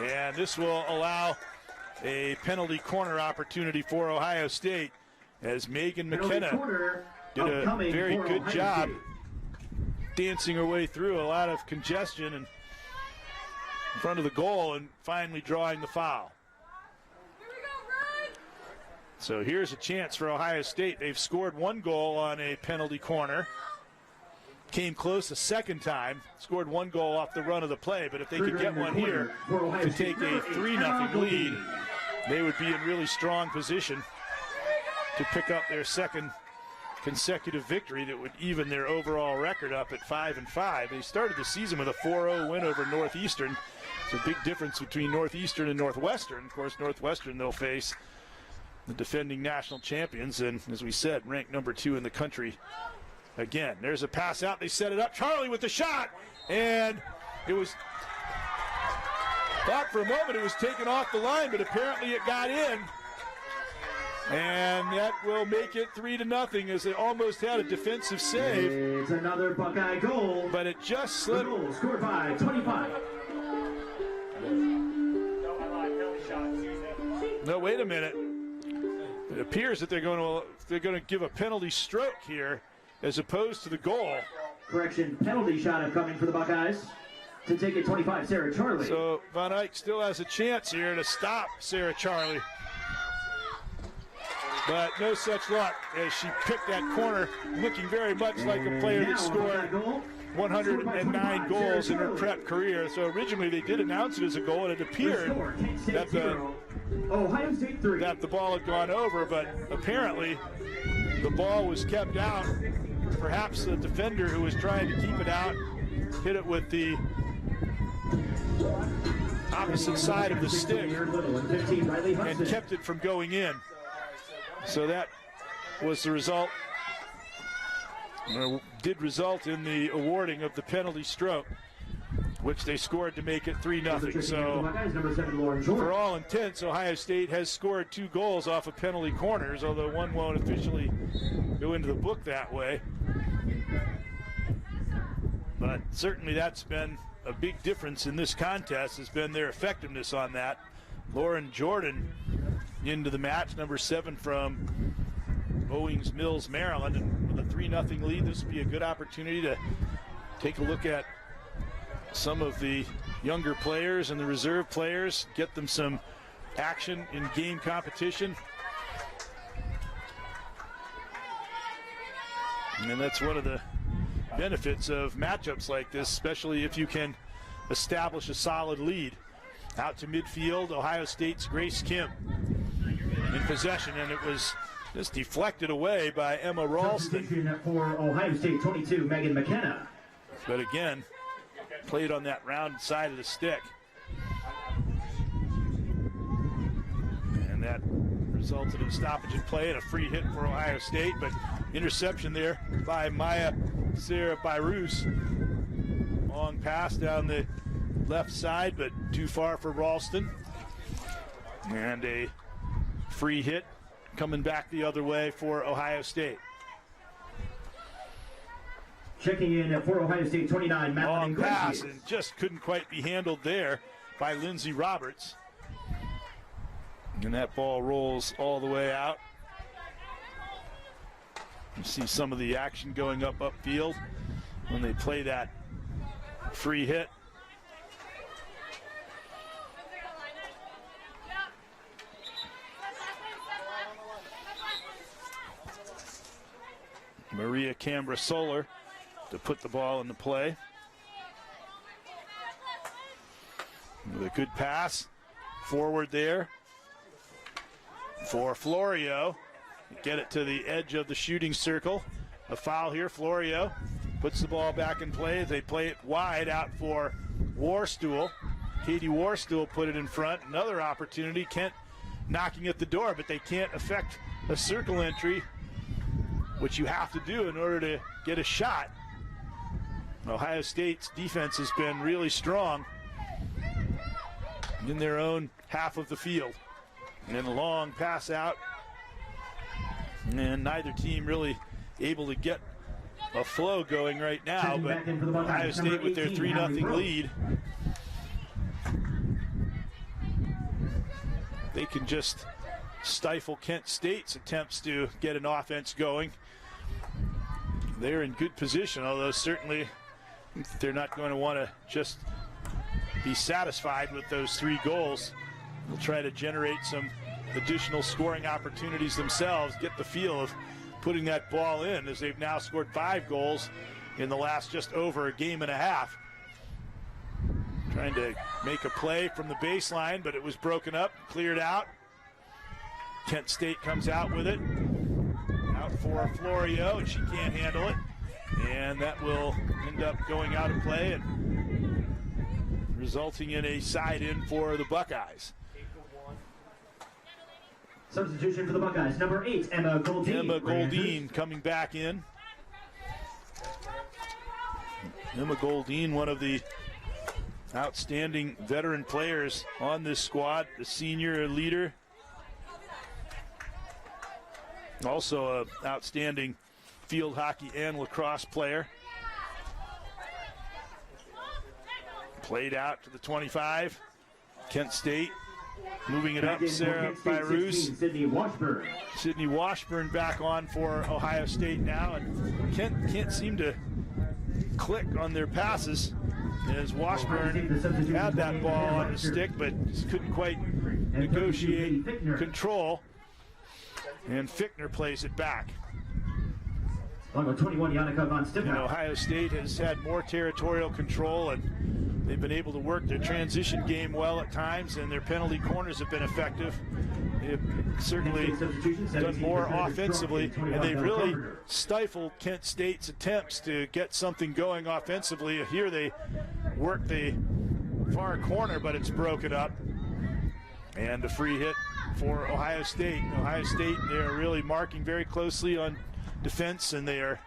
And this will allow a penalty corner opportunity for Ohio State as Megan McKenna did a very good job dancing her way through a lot of congestion and in front of the goal and finally drawing the foul. So here's a chance for Ohio State. They've scored 1 goal on a penalty corner. Came close a second time, scored 1 goal off the run of the play, but if they could get one here to take a 3-0 lead, they would be in really strong position to pick up their second consecutive victory that would even their overall record up at 5-5. They started the season with a 4-0 win over Northeastern. It's a big difference between Northeastern and Northwestern. Of course, Northwestern they'll face the defending national champions, and as we said, ranked number 2 in the country. Again, there's a pass out. They set it up. Charlie with the shot, and it was thought for a moment it was taken off the line, but apparently it got in. And that will make it 3-0 as they almost had a defensive save. It's another Buckeye goal. But it just slipped. Goal scored by 25. No, wait a minute. It appears that they're going to give a penalty stroke here as opposed to the goal. Correction, penalty shot coming for the Buckeyes. To take it 25, Sarah Charlie. So Von Eyck still has a chance here to stop Sarah Charlie. But no such luck as she picked that corner, looking very much like a player that scored 109 goals in her prep career. So originally they did announce it as a goal, and it appeared that the ball had gone over, but apparently the ball was kept out. Perhaps the defender who was trying to keep it out hit it with the opposite side of the stick and kept it from going in. So that was the result. Did result in the awarding of the penalty stroke, which they scored to make it 3-0. So for all intents, Ohio State has scored 2 goals off of penalty corners, although one won't officially go into the book that way. But certainly that's been a big difference in this contest, has been their effectiveness on that. Lauren Jordan into the match, number 7 from Owings Mills, Maryland. And with a 3-0 lead, this would be a good opportunity to take a look at some of the younger players and the reserve players, get them some action in game competition. And that's one of the benefits of matchups like this, especially if you can establish a solid lead. Out to midfield, Ohio State's Grace Kim in possession, and it was just deflected away by Emma Ralston. For Ohio State, 22, Megan McKenna. But again, played on that round side of the stick. And that resulted in stoppage in play and a free hit for Ohio State, but interception there by Maya Sarah Byrus. Long pass down the left side, but too far for Ralston. And a free hit coming back the other way for Ohio State. Checking in for Ohio State, 29, Madeline Long pass, Gracious. and just couldn't quite be handled there by Lindsey Roberts. And that ball rolls all the way out. You see some of the action going upfield when they play that free hit. Maria Cambra-Solar to put the ball into play. With a good pass forward there for Florio. Get it to the edge of the shooting circle. A foul here. Florio puts the ball back in play. They play it wide out for Warstuhl. Katie Warstuhl put it in front. Another opportunity. Kent knocking at the door, but they can't affect a circle entry, which you have to do in order to get a shot. Ohio State's defense has been really strong in their own half of the field. And then a long pass out. And neither team really able to get a flow going right now, but Ohio State with their 3-0 lead, they can just stifle Kent State's attempts to get an offense going. They're in good position, although certainly they're not going to want to just be satisfied with those 3 goals. They'll try to generate some additional scoring opportunities themselves, get the feel of putting that ball in, as they've now scored 5 goals in the last just over a game and a half. Trying to make a play from the baseline, but it was broken up, cleared out. Kent State comes out with it. Out for Florio, and she can't handle it. And that will end up going out of play and resulting in a side in for the Buckeyes. Substitution for the Buckeyes, number 8, Emma Goldine. Emma Goldine coming back in. Emma Goldine, one of the outstanding veteran players on this squad, the senior leader. Also an outstanding field hockey and lacrosse player. Played out to the 25. Kent State moving it up. Sarah Byrus. Sydney Washburn back on for Ohio State now. And Kent can't seem to click on their passes, as Washburn had that ball on the stick but just couldn't quite negotiate control. And Fichtner plays it back. Along with 21, Yannicka von Stiphout. Ohio State has had more territorial control, and they've been able to work their transition game well at times, and their penalty corners have been effective. They've certainly done more offensively, and they've really stifled Kent State's attempts to get something going offensively. Here they work the far corner, but it's broken up. And a free hit for Ohio State. Ohio State, they're really marking very closely on defense, and they are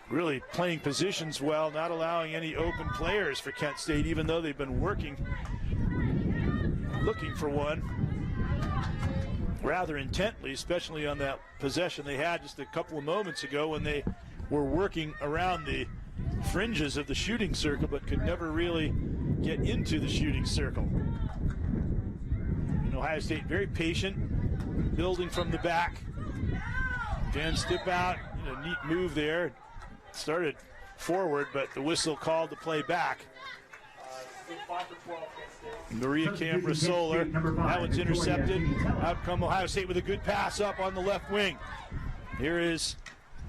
really playing positions well, not allowing any open players for Kent State, even though they've been looking for one rather intently, especially on that possession they had just a couple of moments ago when they were working around the fringes of the shooting circle but could never really get into the shooting circle. Ohio State very patient, building from the back. Van Stiphout, neat move there. Started forward, but the whistle called the play back. Maria Cambra-Solar, that one's intercepted. Out come Ohio State with a good pass up on the left wing. Here is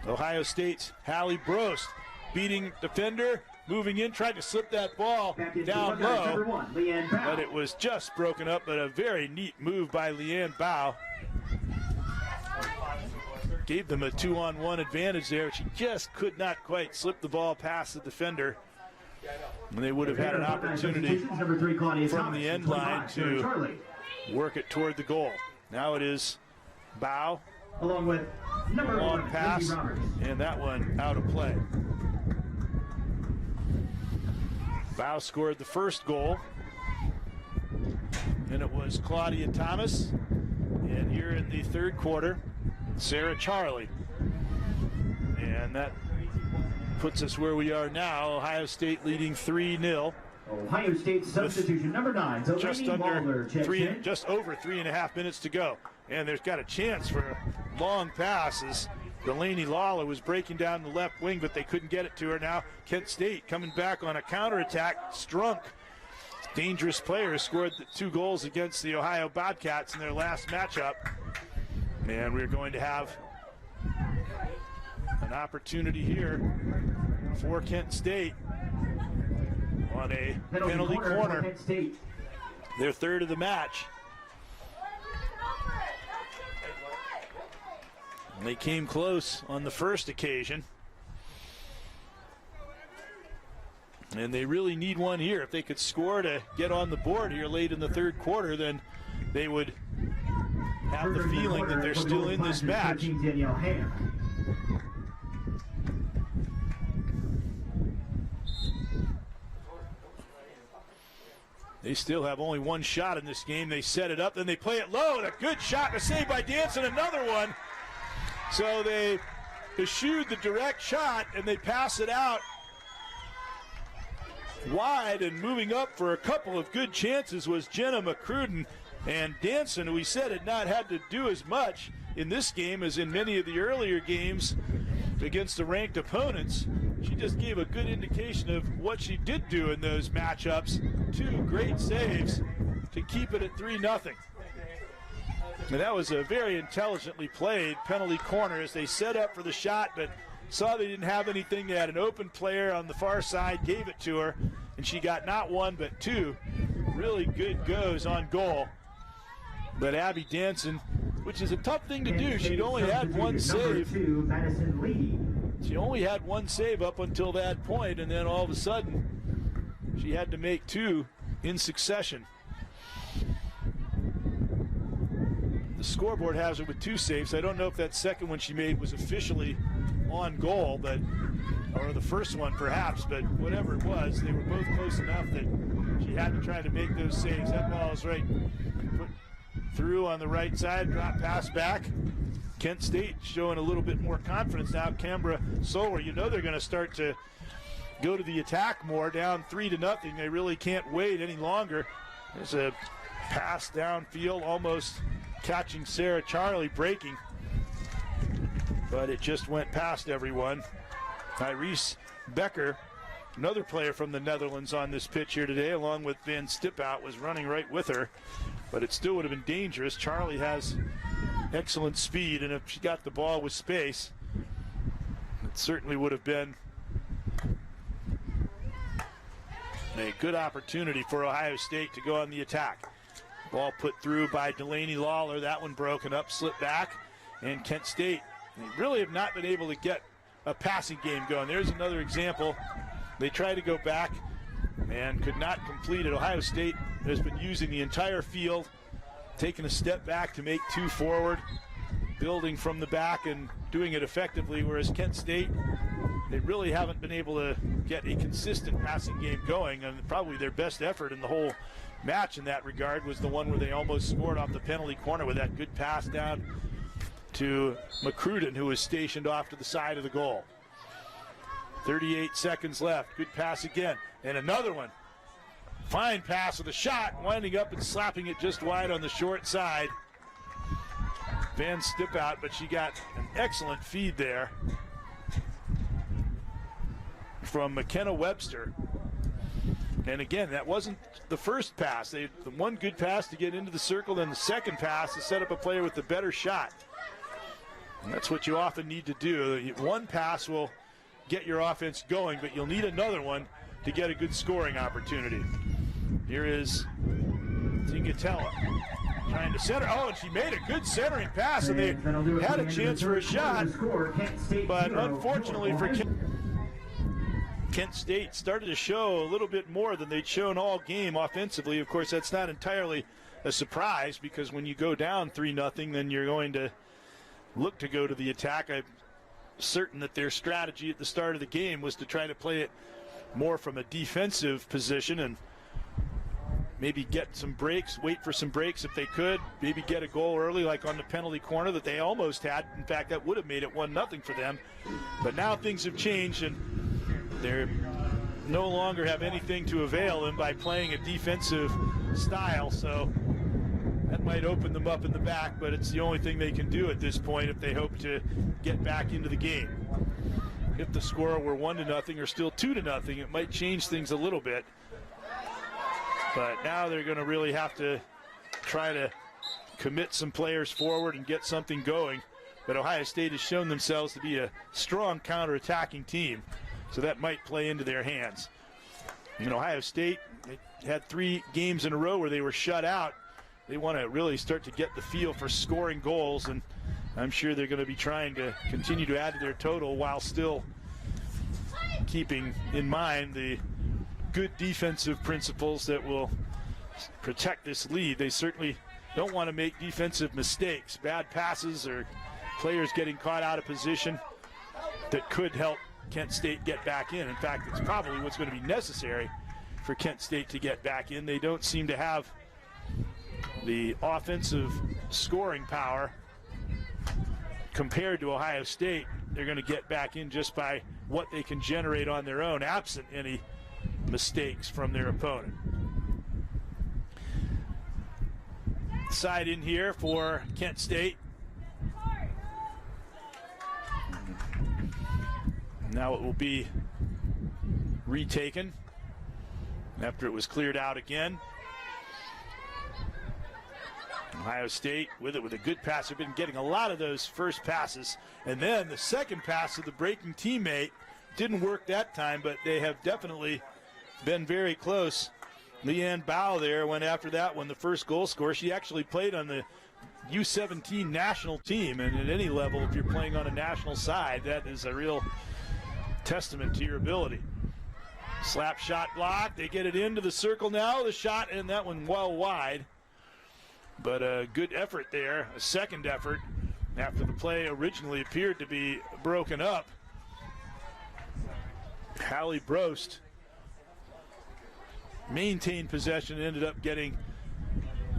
Ohio State's Hallie Brost, beating defender, moving in, tried to slip that ball down low, but it was just broken up, but a very neat move by Leanne Bow. Gave them a 2-on-1 advantage there. She just could not quite slip the ball past the defender. And they would have had an opportunity from the end line to work it toward the goal. Now it is Bow, along with number long 1, pass, and that one out of play. Bow scored the first goal, and it was Claudia Thomas. And here in the third quarter, Sarah Charlie. And that puts us where we are now. Ohio State leading 3-0. Ohio State substitution number 9. Just over 3.5 minutes to go. And there's got a chance for long passes. Delaney Lawler was breaking down the left wing, but they couldn't get it to her. Now Kent State coming back on a counterattack. Strunk, dangerous player, scored the 2 goals against the Ohio Bobcats in their last matchup. And we're going to have an opportunity here for Kent State on a penalty corner. Their third of the match. And they came close on the first occasion. And they really need one here. If they could score to get on the board here late in the third quarter, then they would have the feeling that they're still in this match. They still have only one shot in this game. They set it up, then they play it low, and a good shot, a save by Danson, another one. So they eschewed the direct shot, and they pass it out wide, and moving up for a couple of good chances was Jenna McCruden. And Danson, who we said had not had to do as much in this game as in many of the earlier games against the ranked opponents, she just gave a good indication of what she did do in those matchups. 2 great saves to keep it at 3-0. And that was a very intelligently played penalty corner as they set up for the shot, but saw they didn't have anything. They had an open player on the far side, gave it to her, and she got not one but two really good goes on goal. But Abby Danson, which is a tough thing to do, she'd only had one save. She only had one save up until that point, and then all of a sudden she had to make two in succession. The scoreboard has her with two saves. I don't know if that second one she made was officially on goal, but or the first one perhaps, but whatever it was, they were both close enough that she had to try to make those saves. That ball is right put through on the right side, drop pass back. Kent State showing a little bit more confidence now. Canberra Solar, you know they're going to start to go to the attack more, down 3-0. They really can't wait any longer. There's a pass downfield, almost catching Sarah Charlie, breaking, but it just went past everyone. Iris Becker, another player from the Netherlands on this pitch here today, along with Van Stiphout, was running right with her, but it still would have been dangerous. Charlie has excellent speed, and if she got the ball with space, it certainly would have been a good opportunity for Ohio State to go on the attack. Ball put through by Delaney Lawler. That one broken up, slipped back. And Kent State, they really have not been able to get a passing game going. There's another example. They tried to go back and could not complete it. Ohio State has been using the entire field, taking a step back to make two forward, building from the back and doing it effectively, whereas Kent State, they really haven't been able to get a consistent passing game going, and probably their best effort in the whole match in that regard was the one where they almost scored off the penalty corner with that good pass down to McCrudden, who was stationed off to the side of the goal. 38 seconds left. Good pass again. And another one. Fine pass with a shot, winding up and slapping it just wide on the short side. Van Stiphout, but she got an excellent feed there from McKenna Webster. And again, that wasn't the first pass. The one good pass to get into the circle, then the second pass to set up a player with the better shot. And that's what you often need to do. One pass will get your offense going, but you'll need another one to get a good scoring opportunity. Here is Tingatella trying to center. Oh, and she made a good centering pass, and they had a chance for a shot, but unfortunately for Kent State started to show a little bit more than they'd shown all game offensively. Of course, that's not entirely a surprise, because when you go down 3-0, then you're going to look to go to the attack. I'm certain that their strategy at the start of the game was to try to play it more from a defensive position and maybe get some breaks, wait for some breaks if they could, maybe get a goal early like on the penalty corner that they almost had. In fact, that would have made it 1-0 for them. But now things have changed, and they no longer have anything to avail them by playing a defensive style, so that might open them up in the back, but it's the only thing they can do at this point if they hope to get back into the game. If the score were 1-0 or still 2-0, it might change things a little bit. But now they're going to really have to try to commit some players forward and get something going. But Ohio State has shown themselves to be a strong counter-attacking team, so that might play into their hands. And Ohio State, they had 3 games in a row where they were shut out. They want to really start to get the feel for scoring goals, and I'm sure they're going to be trying to continue to add to their total while still keeping in mind the good defensive principles that will protect this lead. They certainly don't want to make defensive mistakes, bad passes or players getting caught out of position that could help Kent State get back in. In fact, it's probably what's going to be necessary for Kent State to get back in. They don't seem to have the offensive scoring power compared to Ohio State. They're going to get back in just by what they can generate on their own, absent any mistakes from their opponent. Side in here for Kent State. Now it will be retaken after it was cleared out again. Ohio State with it with a good pass. They've been getting a lot of those first passes. And then the second pass of the breaking teammate didn't work that time, but they have definitely been very close. Leanne Bow there went after that one, the first goal scorer. She actually played on the U17 national team, and at any level, if you're playing on a national side, that is a real testament to your ability. Slap shot block. They get it into the circle now. The shot, and that one well wide. But a good effort there, a second effort, after the play originally appeared to be broken up. Hallie Brost maintained possession and ended up getting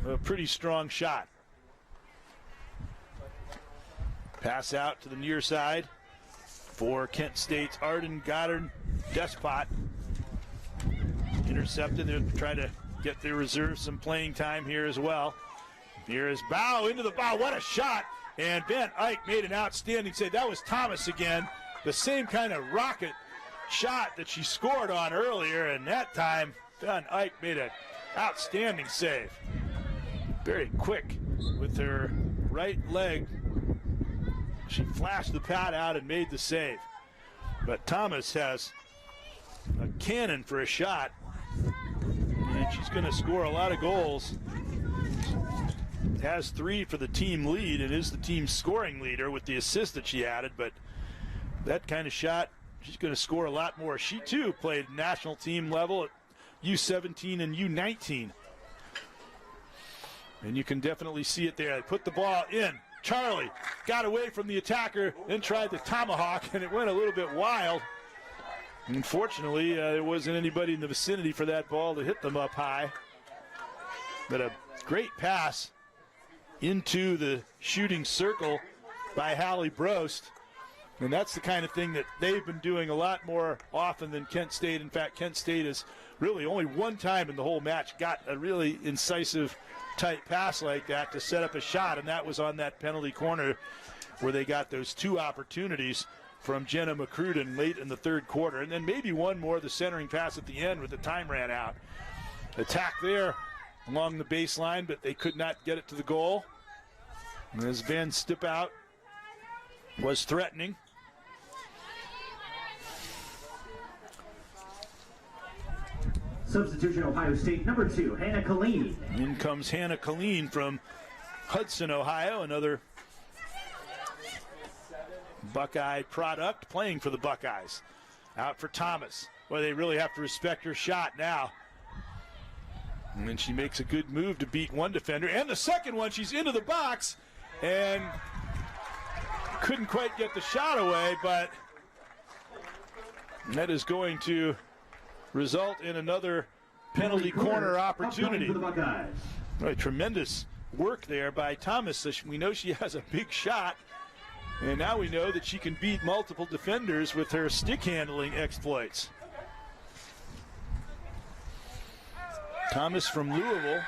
a pretty strong shot. Pass out to the near side for Kent State's Arden Goddard Despot. Intercepted. They'll try to get their reserves some playing time here as well. Here is Bow into the bow. What a shot. And Van Eyck made an outstanding save. That was Thomas again. The same kind of rocket shot that she scored on earlier. And that time, Van Eyck made an outstanding save. Very quick with her right leg. She flashed the pad out and made the save. But Thomas has a cannon for a shot. And she's going to score a lot of goals. Has 3 for the team lead and is the team's scoring leader with the assist that she added. But that kind of shot, she's going to score a lot more. She, too, played national team level at U17 and U19. And you can definitely see it there. They put the ball in. Charlie got away from the attacker, then tried the tomahawk, and it went a little bit wild. Unfortunately, there wasn't anybody in the vicinity for that ball to hit them up high. But a great pass into the shooting circle by Hallie Brost. And that's the kind of thing that they've been doing a lot more often than Kent State. In fact, Kent State has really only one time in the whole match got a really incisive tight pass like that to set up a shot, and that was on that penalty corner where they got those 2 opportunities from Jenna McCrudden late in the third quarter. And then maybe one more, the centering pass at the end with the time ran out. Attack there along the baseline, but they could not get it to the goal. And as Van Stipout was threatening. Substitution, Ohio State, number 2, Hannah Colleen. In comes Hannah Colleen from Hudson, Ohio, another Buckeye product playing for the Buckeyes. Out for Thomas. Well, they really have to respect her shot now. And then she makes a good move to beat one defender. And the second one, she's into the box and couldn't quite get the shot away, but that is going to result in another penalty corner opportunity. Right, tremendous work there by Thomas. We know she has a big shot, and now we know that she can beat multiple defenders with her stick handling exploits. Thomas from Louisville,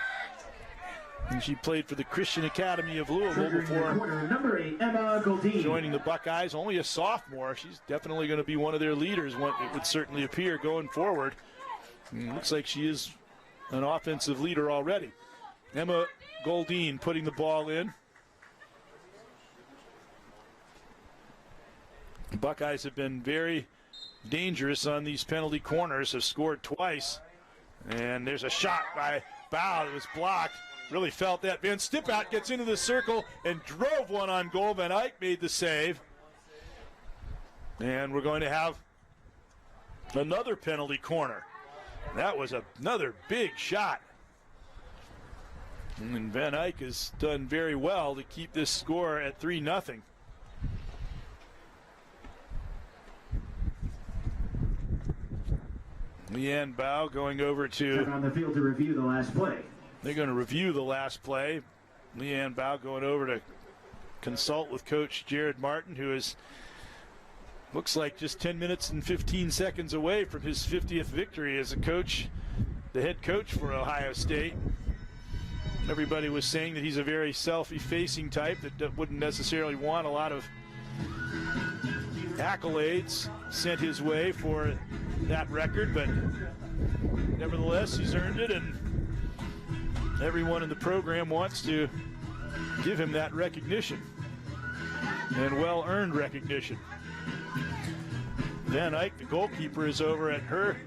and she played for the Christian Academy of Louisville before number 8, Emma Goldine. Joining the Buckeyes. Only a sophomore. She's definitely going to be one of their leaders, it would certainly appear, going forward. And looks like she is an offensive leader already. Emma Goldine putting the ball in. The Buckeyes have been very dangerous on these penalty corners, have scored twice. And there's a shot by Bow that was blocked. Really felt that. Van Stipout gets into the circle and drove one on goal. Van Eyck made the save. And we're going to have another penalty corner. That was another big shot. And Van Eyck has done very well to keep this score at 3-0. Leanne Bow going over to on the field to review the last play. They're going to review the last play. Leanne Bow going over to consult with Coach Jared Martin, who is, looks like just 10 minutes and 15 seconds away from his 50th victory as a coach, the head coach for Ohio State. Everybody was saying that he's a very self-effacing type that wouldn't necessarily want a lot of accolades sent his way for that record, but nevertheless, he's earned it, and everyone in the program wants to give him that recognition, and well-earned recognition. Van Eyck, the goalkeeper, is over at her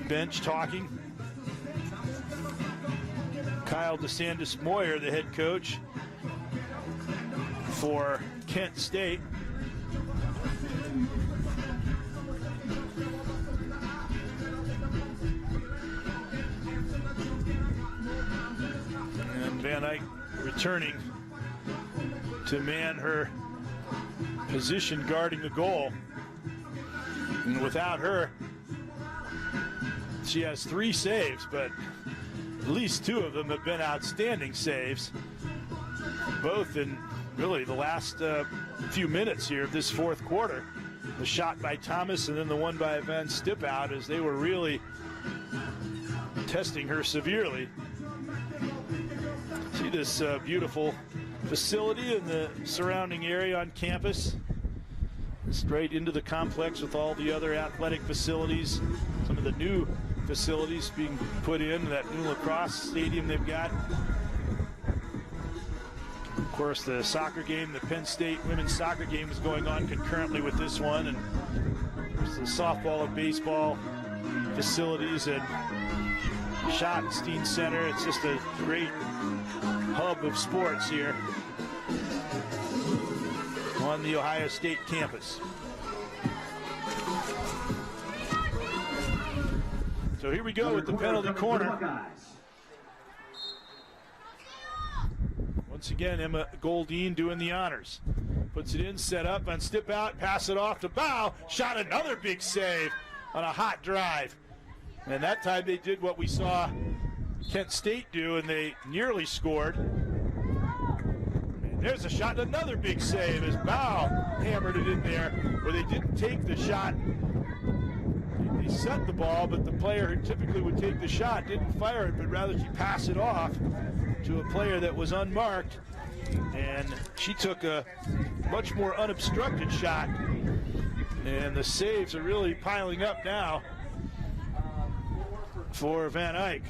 bench talking. Kyle DeSantis Moyer, the head coach for Kent State. And Van Eyck returning to man her position guarding the goal. And without her, she has 3 saves, but at least 2 of them have been outstanding saves, both in really the last few minutes here of this fourth quarter. The shot by Thomas and then the one by Van Stiphout, as they were really testing her severely. See this beautiful facility in the surrounding area on campus. Straight into the complex with all the other athletic facilities. Some of the new facilities being put in, that new lacrosse stadium they've got. Of course, the soccer game, the Penn State women's soccer game, is going on concurrently with this one. And there's the softball and baseball facilities at Schottenstein Center. It's just a great hub of sports here on the Ohio State campus. So here we go with the penalty corner. Once again, Emma Goldine doing the honors. Puts it in, set up, and step out, pass it off to Bow. Shot another big save on a hot drive. And that time they did what we saw Kent State do, and they nearly scored. And there's a shot, another big save as Bow hammered it in there, where they didn't take the shot. They set the ball, but the player who typically would take the shot didn't fire it, but rather she passed it off to a player that was unmarked, and she took a much more unobstructed shot. And the saves are really piling up now for Van Eyck,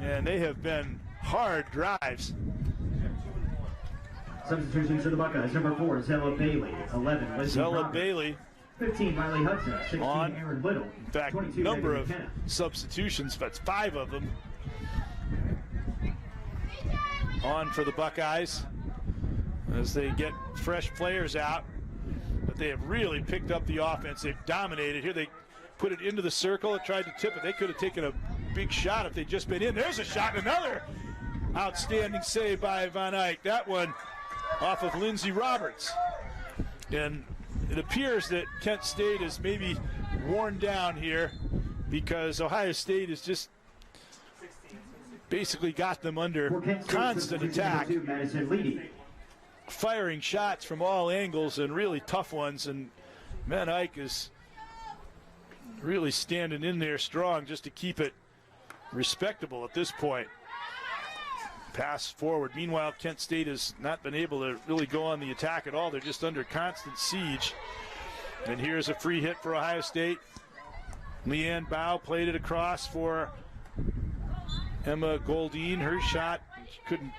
and they have been hard drives. Substitutions for the Buckeyes: number 4, Zella Bailey; 11, Lindsay Zella Roberts; Bailey 15, Riley Hudson; 16, on. Aaron Little; In fact, 22, number Megan of McKenna. substitutions, but 5 of them on for the Buckeyes as they get fresh players out. But they have really picked up the offense. They've dominated. Here they put it into the circle and tried to tip it. They could have taken a big shot if they'd just been in. There's a shot, another outstanding save by Van Eyck. That one off of Lindsay Roberts. And it appears that Kent State is maybe worn down here because Ohio State has just basically got them under constant attack, firing shots from all angles and really tough ones. And Van Eyck is really standing in there strong just to keep it respectable at this point. Pass forward. Meanwhile, Kent State has not been able to really go on the attack at all. They're just under constant siege. And here's a free hit for Ohio State. Leanne Bow played it across for Emma Goldine. Her shot, she couldn't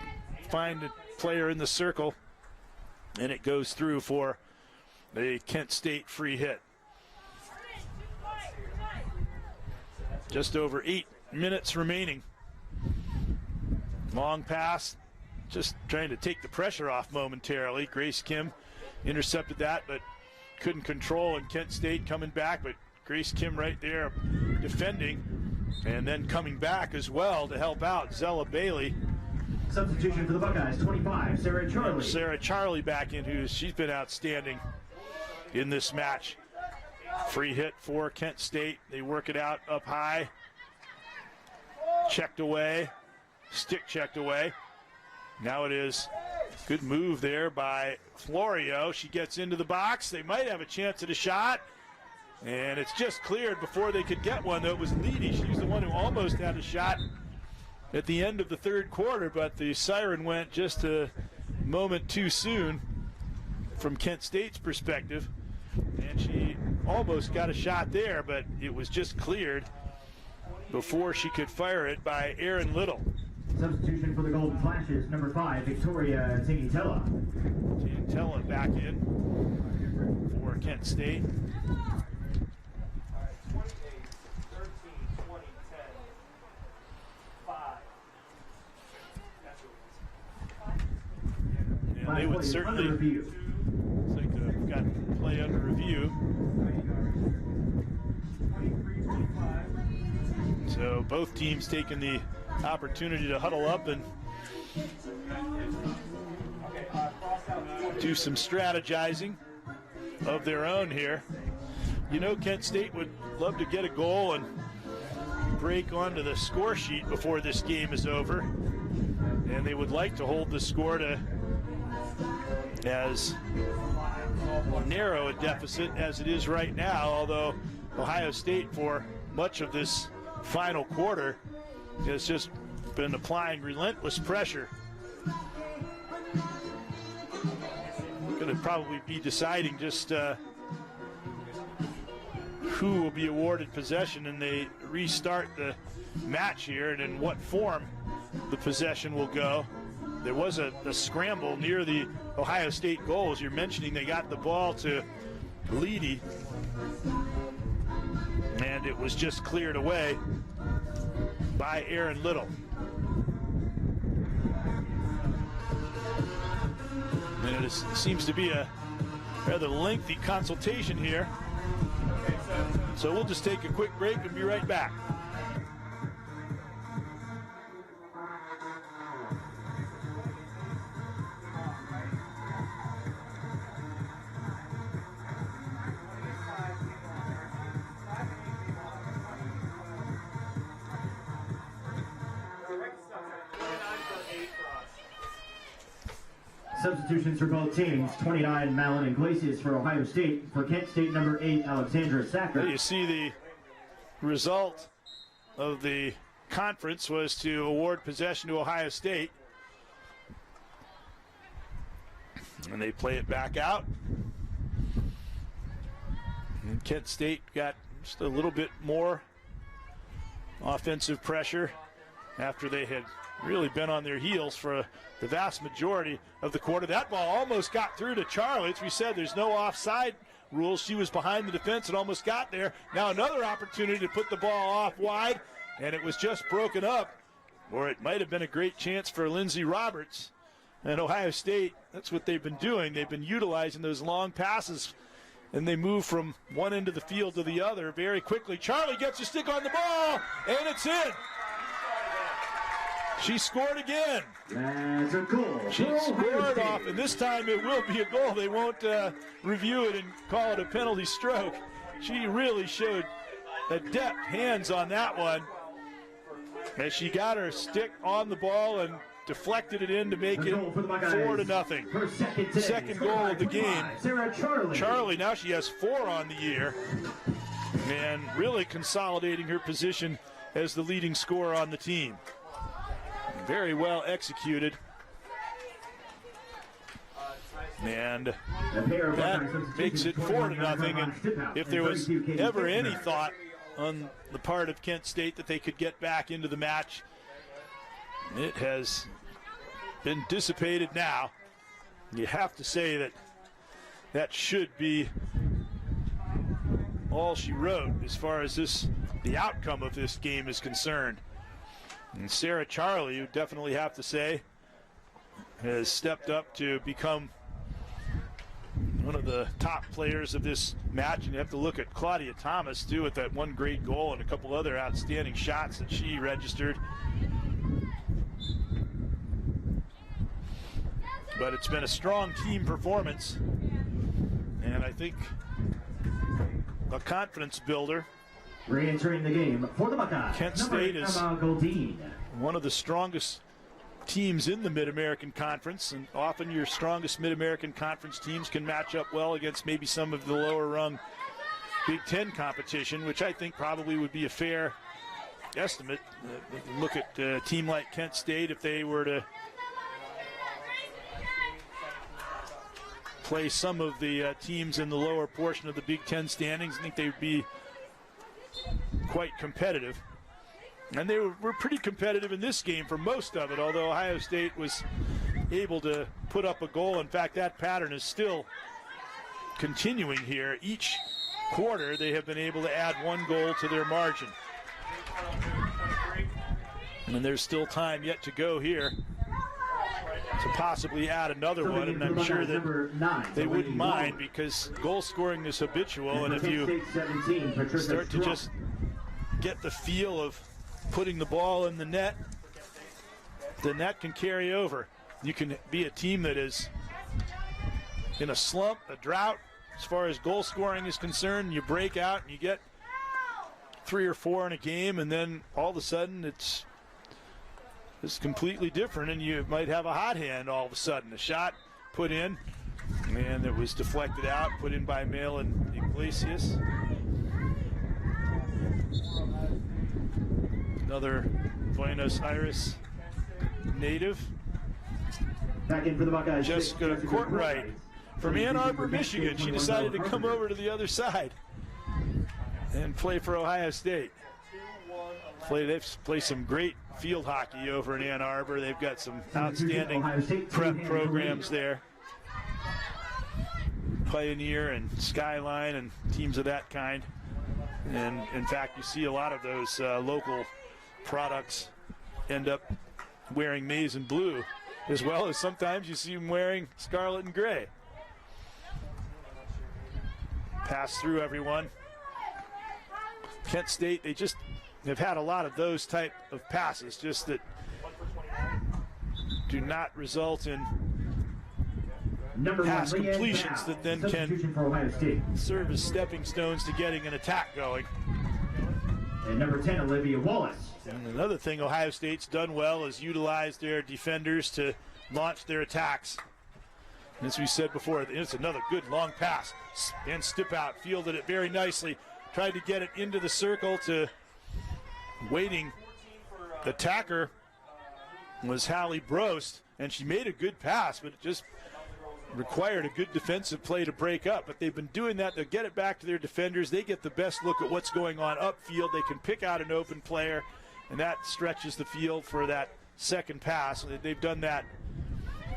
find a player in the circle, and it goes through for a Kent State free hit. Just over 8 minutes remaining. Long pass, just trying to take the pressure off momentarily. Grace Kim intercepted that, but couldn't control, and Kent State coming back, but Grace Kim right there defending, and then coming back as well to help out Zella Bailey. Substitution for the Buckeyes: 25, Sarah Charlie. Sarah Charlie back in, she's been outstanding in this match. Free hit for Kent State. They work it out up high. Checked away. Stick checked away. Now it is good move there by Florio. She gets into the box. They might have a chance at a shot. And it's just cleared before they could get one, though. It was Leedy. She's the one who almost had a shot at the end of the third quarter, but the siren went just a moment too soon from Kent State's perspective. And she almost got a shot there, but it was just cleared before she could fire it by Aaron Little. Substitution for the Golden Flashes, number 5, Victoria Tingitella. Tingitella back in for Kent State. And they would certainly, looks like they've got play under review. So both teams taking the opportunity to huddle up and do some strategizing of their own here. You know, Kent State would love to get a goal and break onto the score sheet before this game is over. And they would like to hold the score to as narrow a deficit as it is right now, although Ohio State for much of this final quarter has just been applying relentless pressure. Going to probably be deciding just who will be awarded possession, and they restart the match here, and in what form the possession will go. There was a scramble near the Ohio State goal. As you're mentioning, they got the ball to Leedy, and it was just cleared away by Aaron Little. And it seems to be a rather lengthy consultation here. So we'll just take a quick break and be right back. Substitutions for both teams, 29, Malin Iglesias for Ohio State. For Kent State, number 8, Alexandra Sacker. Well, you see the result of the conference was to award possession to Ohio State. And they play it back out. And Kent State got just a little bit more offensive pressure after they had really been on their heels for the vast majority of the quarter. That ball almost got through to Charlie. As we said, there's no offside rules. She was behind the defense and almost got there. Now another opportunity to put the ball off wide, and it was just broken up, or it might have been a great chance for Lindsey Roberts. And Ohio State, that's what they've been doing. They've been utilizing those long passes, and they move from one end of the field to the other very quickly. Charlie gets a stick on the ball, and it's in. She scored again. That's a goal. She scored off, and this time it will be a goal. They won't review it and call it a penalty stroke. She really showed adept hands on that one as she got her stick on the ball and deflected it in to make it 4-0. Second goal of the game. Charlie, now she has 4 on the year and really consolidating her position as the leading scorer on the team. Very well executed. And that makes it 4-0. And if there was ever any thought on the part of Kent State that they could get back into the match, it has been dissipated now. You have to say that that should be all she wrote as far as the outcome of this game is concerned. And Sarah Charlie, you definitely have to say, has stepped up to become one of the top players of this match. And you have to look at Claudia Thomas, too, with that one great goal and a couple other outstanding shots that she registered. But it's been a strong team performance, and I think a confidence builder. Re-entering the game for the Buckeyes, Kent State is one of the strongest teams in the Mid-American Conference, and often your strongest Mid-American Conference teams can match up well against maybe some of the lower-rung Big Ten competition, which I think probably would be a fair estimate. Look at a team like Kent State, if they were to play some of the teams in the lower portion of the Big Ten standings, I think they would be quite competitive. And they were pretty competitive in this game for most of it, although Ohio State was able to put up a goal. In fact, that pattern is still continuing here. Each quarter, they have been able to add one goal to their margin. And there's still time yet to go here to possibly add another one, and I'm sure that they wouldn't mind, because goal scoring is habitual, and if you start to just get the feel of putting the ball in the net, then that can carry over. You can be a team that is in a slump, a drought, as far as goal scoring is concerned. You break out and you get 3 or 4 in a game, and then all of a sudden it's completely different, and you might have a hot hand all of a sudden. A shot put in, and it was deflected out, put in by Mail and Iglesias. Another Buenos Aires native. Back in for the Buckeyes. Jessica Courtwright from Ann Arbor, Michigan. She decided to come over to the other side and play for Ohio State. They've played some great field hockey over in Ann Arbor. They've got some outstanding prep programs there. Pioneer and Skyline and teams of that kind. And in fact, you see a lot of those local products end up wearing maize and blue, as well as sometimes you see them wearing scarlet and gray. Pass through everyone. Kent State, they just have had a lot of those type of passes, just that do not result in pass completions that then can serve as stepping stones to getting an attack going. And number 10, Olivia Wallace. And another thing Ohio State's done well is utilize their defenders to launch their attacks. And as we said before, it's another good long pass. And Stip out, fielded it very nicely. Tried to get it into the circle to waiting attacker was Hallie Brost, and she made a good pass, but it just required a good defensive play to break up. But they've been doing that. They'll get it back to their defenders. They get the best look at what's going on upfield. They can pick out an open player, and that stretches the field for that second pass. They've done that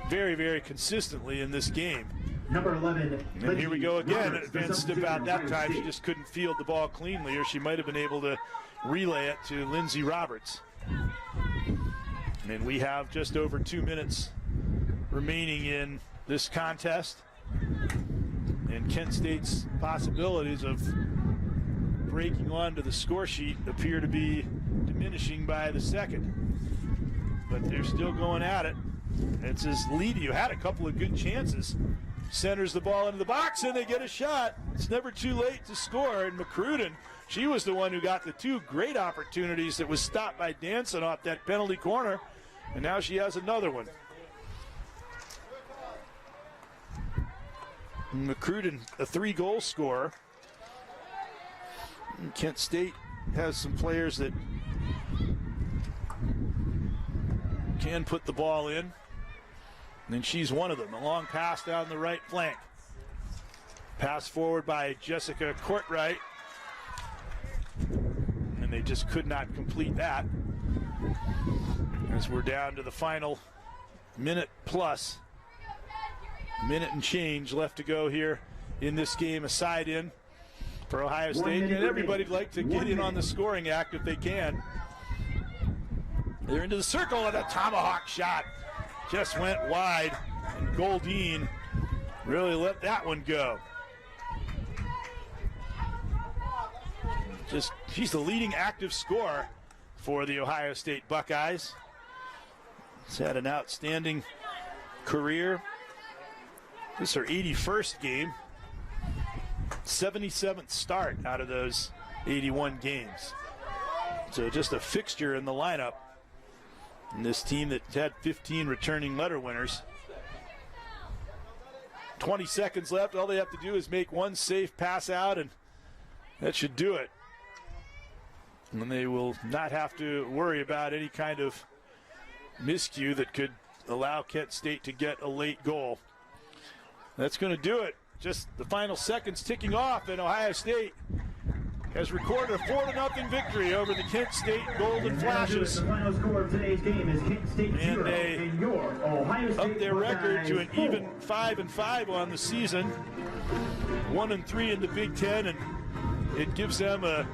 very, very consistently in this game. Number 11. And here we go again. Advanced Stip out that time. She just couldn't field the ball cleanly, or she might have been able to relay it to Lindsey Roberts. And we have just over 2 minutes remaining in this contest. And Kent State's possibilities of breaking onto the score sheet appear to be diminishing by the second. But they're still going at it. It's as Leedy, who had a couple of good chances, centers the ball into the box, and they get a shot. It's never too late to score. And McCruden, she was the one who got the 2 great opportunities that was stopped by Danson off that penalty corner, and now she has another one. McCruden, a 3-goal scorer. And Kent State has some players that can put the ball in, and she's one of them. A long pass down the right flank. Pass forward by Jessica Courtwright, and they just could not complete that, as we're down to the final minute and change left to go here in this game. A side in for Ohio State, and everybody'd like to get in on the scoring act if they can. They're into the circle, and a tomahawk shot just went wide, and Goldine really let that one go. She's the leading active scorer for the Ohio State Buckeyes. She's had an outstanding career. This is her 81st game, 77th start out of those 81 games. So just a fixture in the lineup. And this team that had 15 returning letter winners. 20 seconds left. All they have to do is make one safe pass out, and that should do it. And they will not have to worry about any kind of miscue that could allow Kent State to get a late goal. That's going to do it. Just the final seconds ticking off, and Ohio State has recorded a 4-0 victory over the Kent State Golden Flashes. The final score of today's game is Kent State 0 and your Ohio State up their record to an 4. even 5-5 on the season, 1-3 in the Big Ten, and it gives them a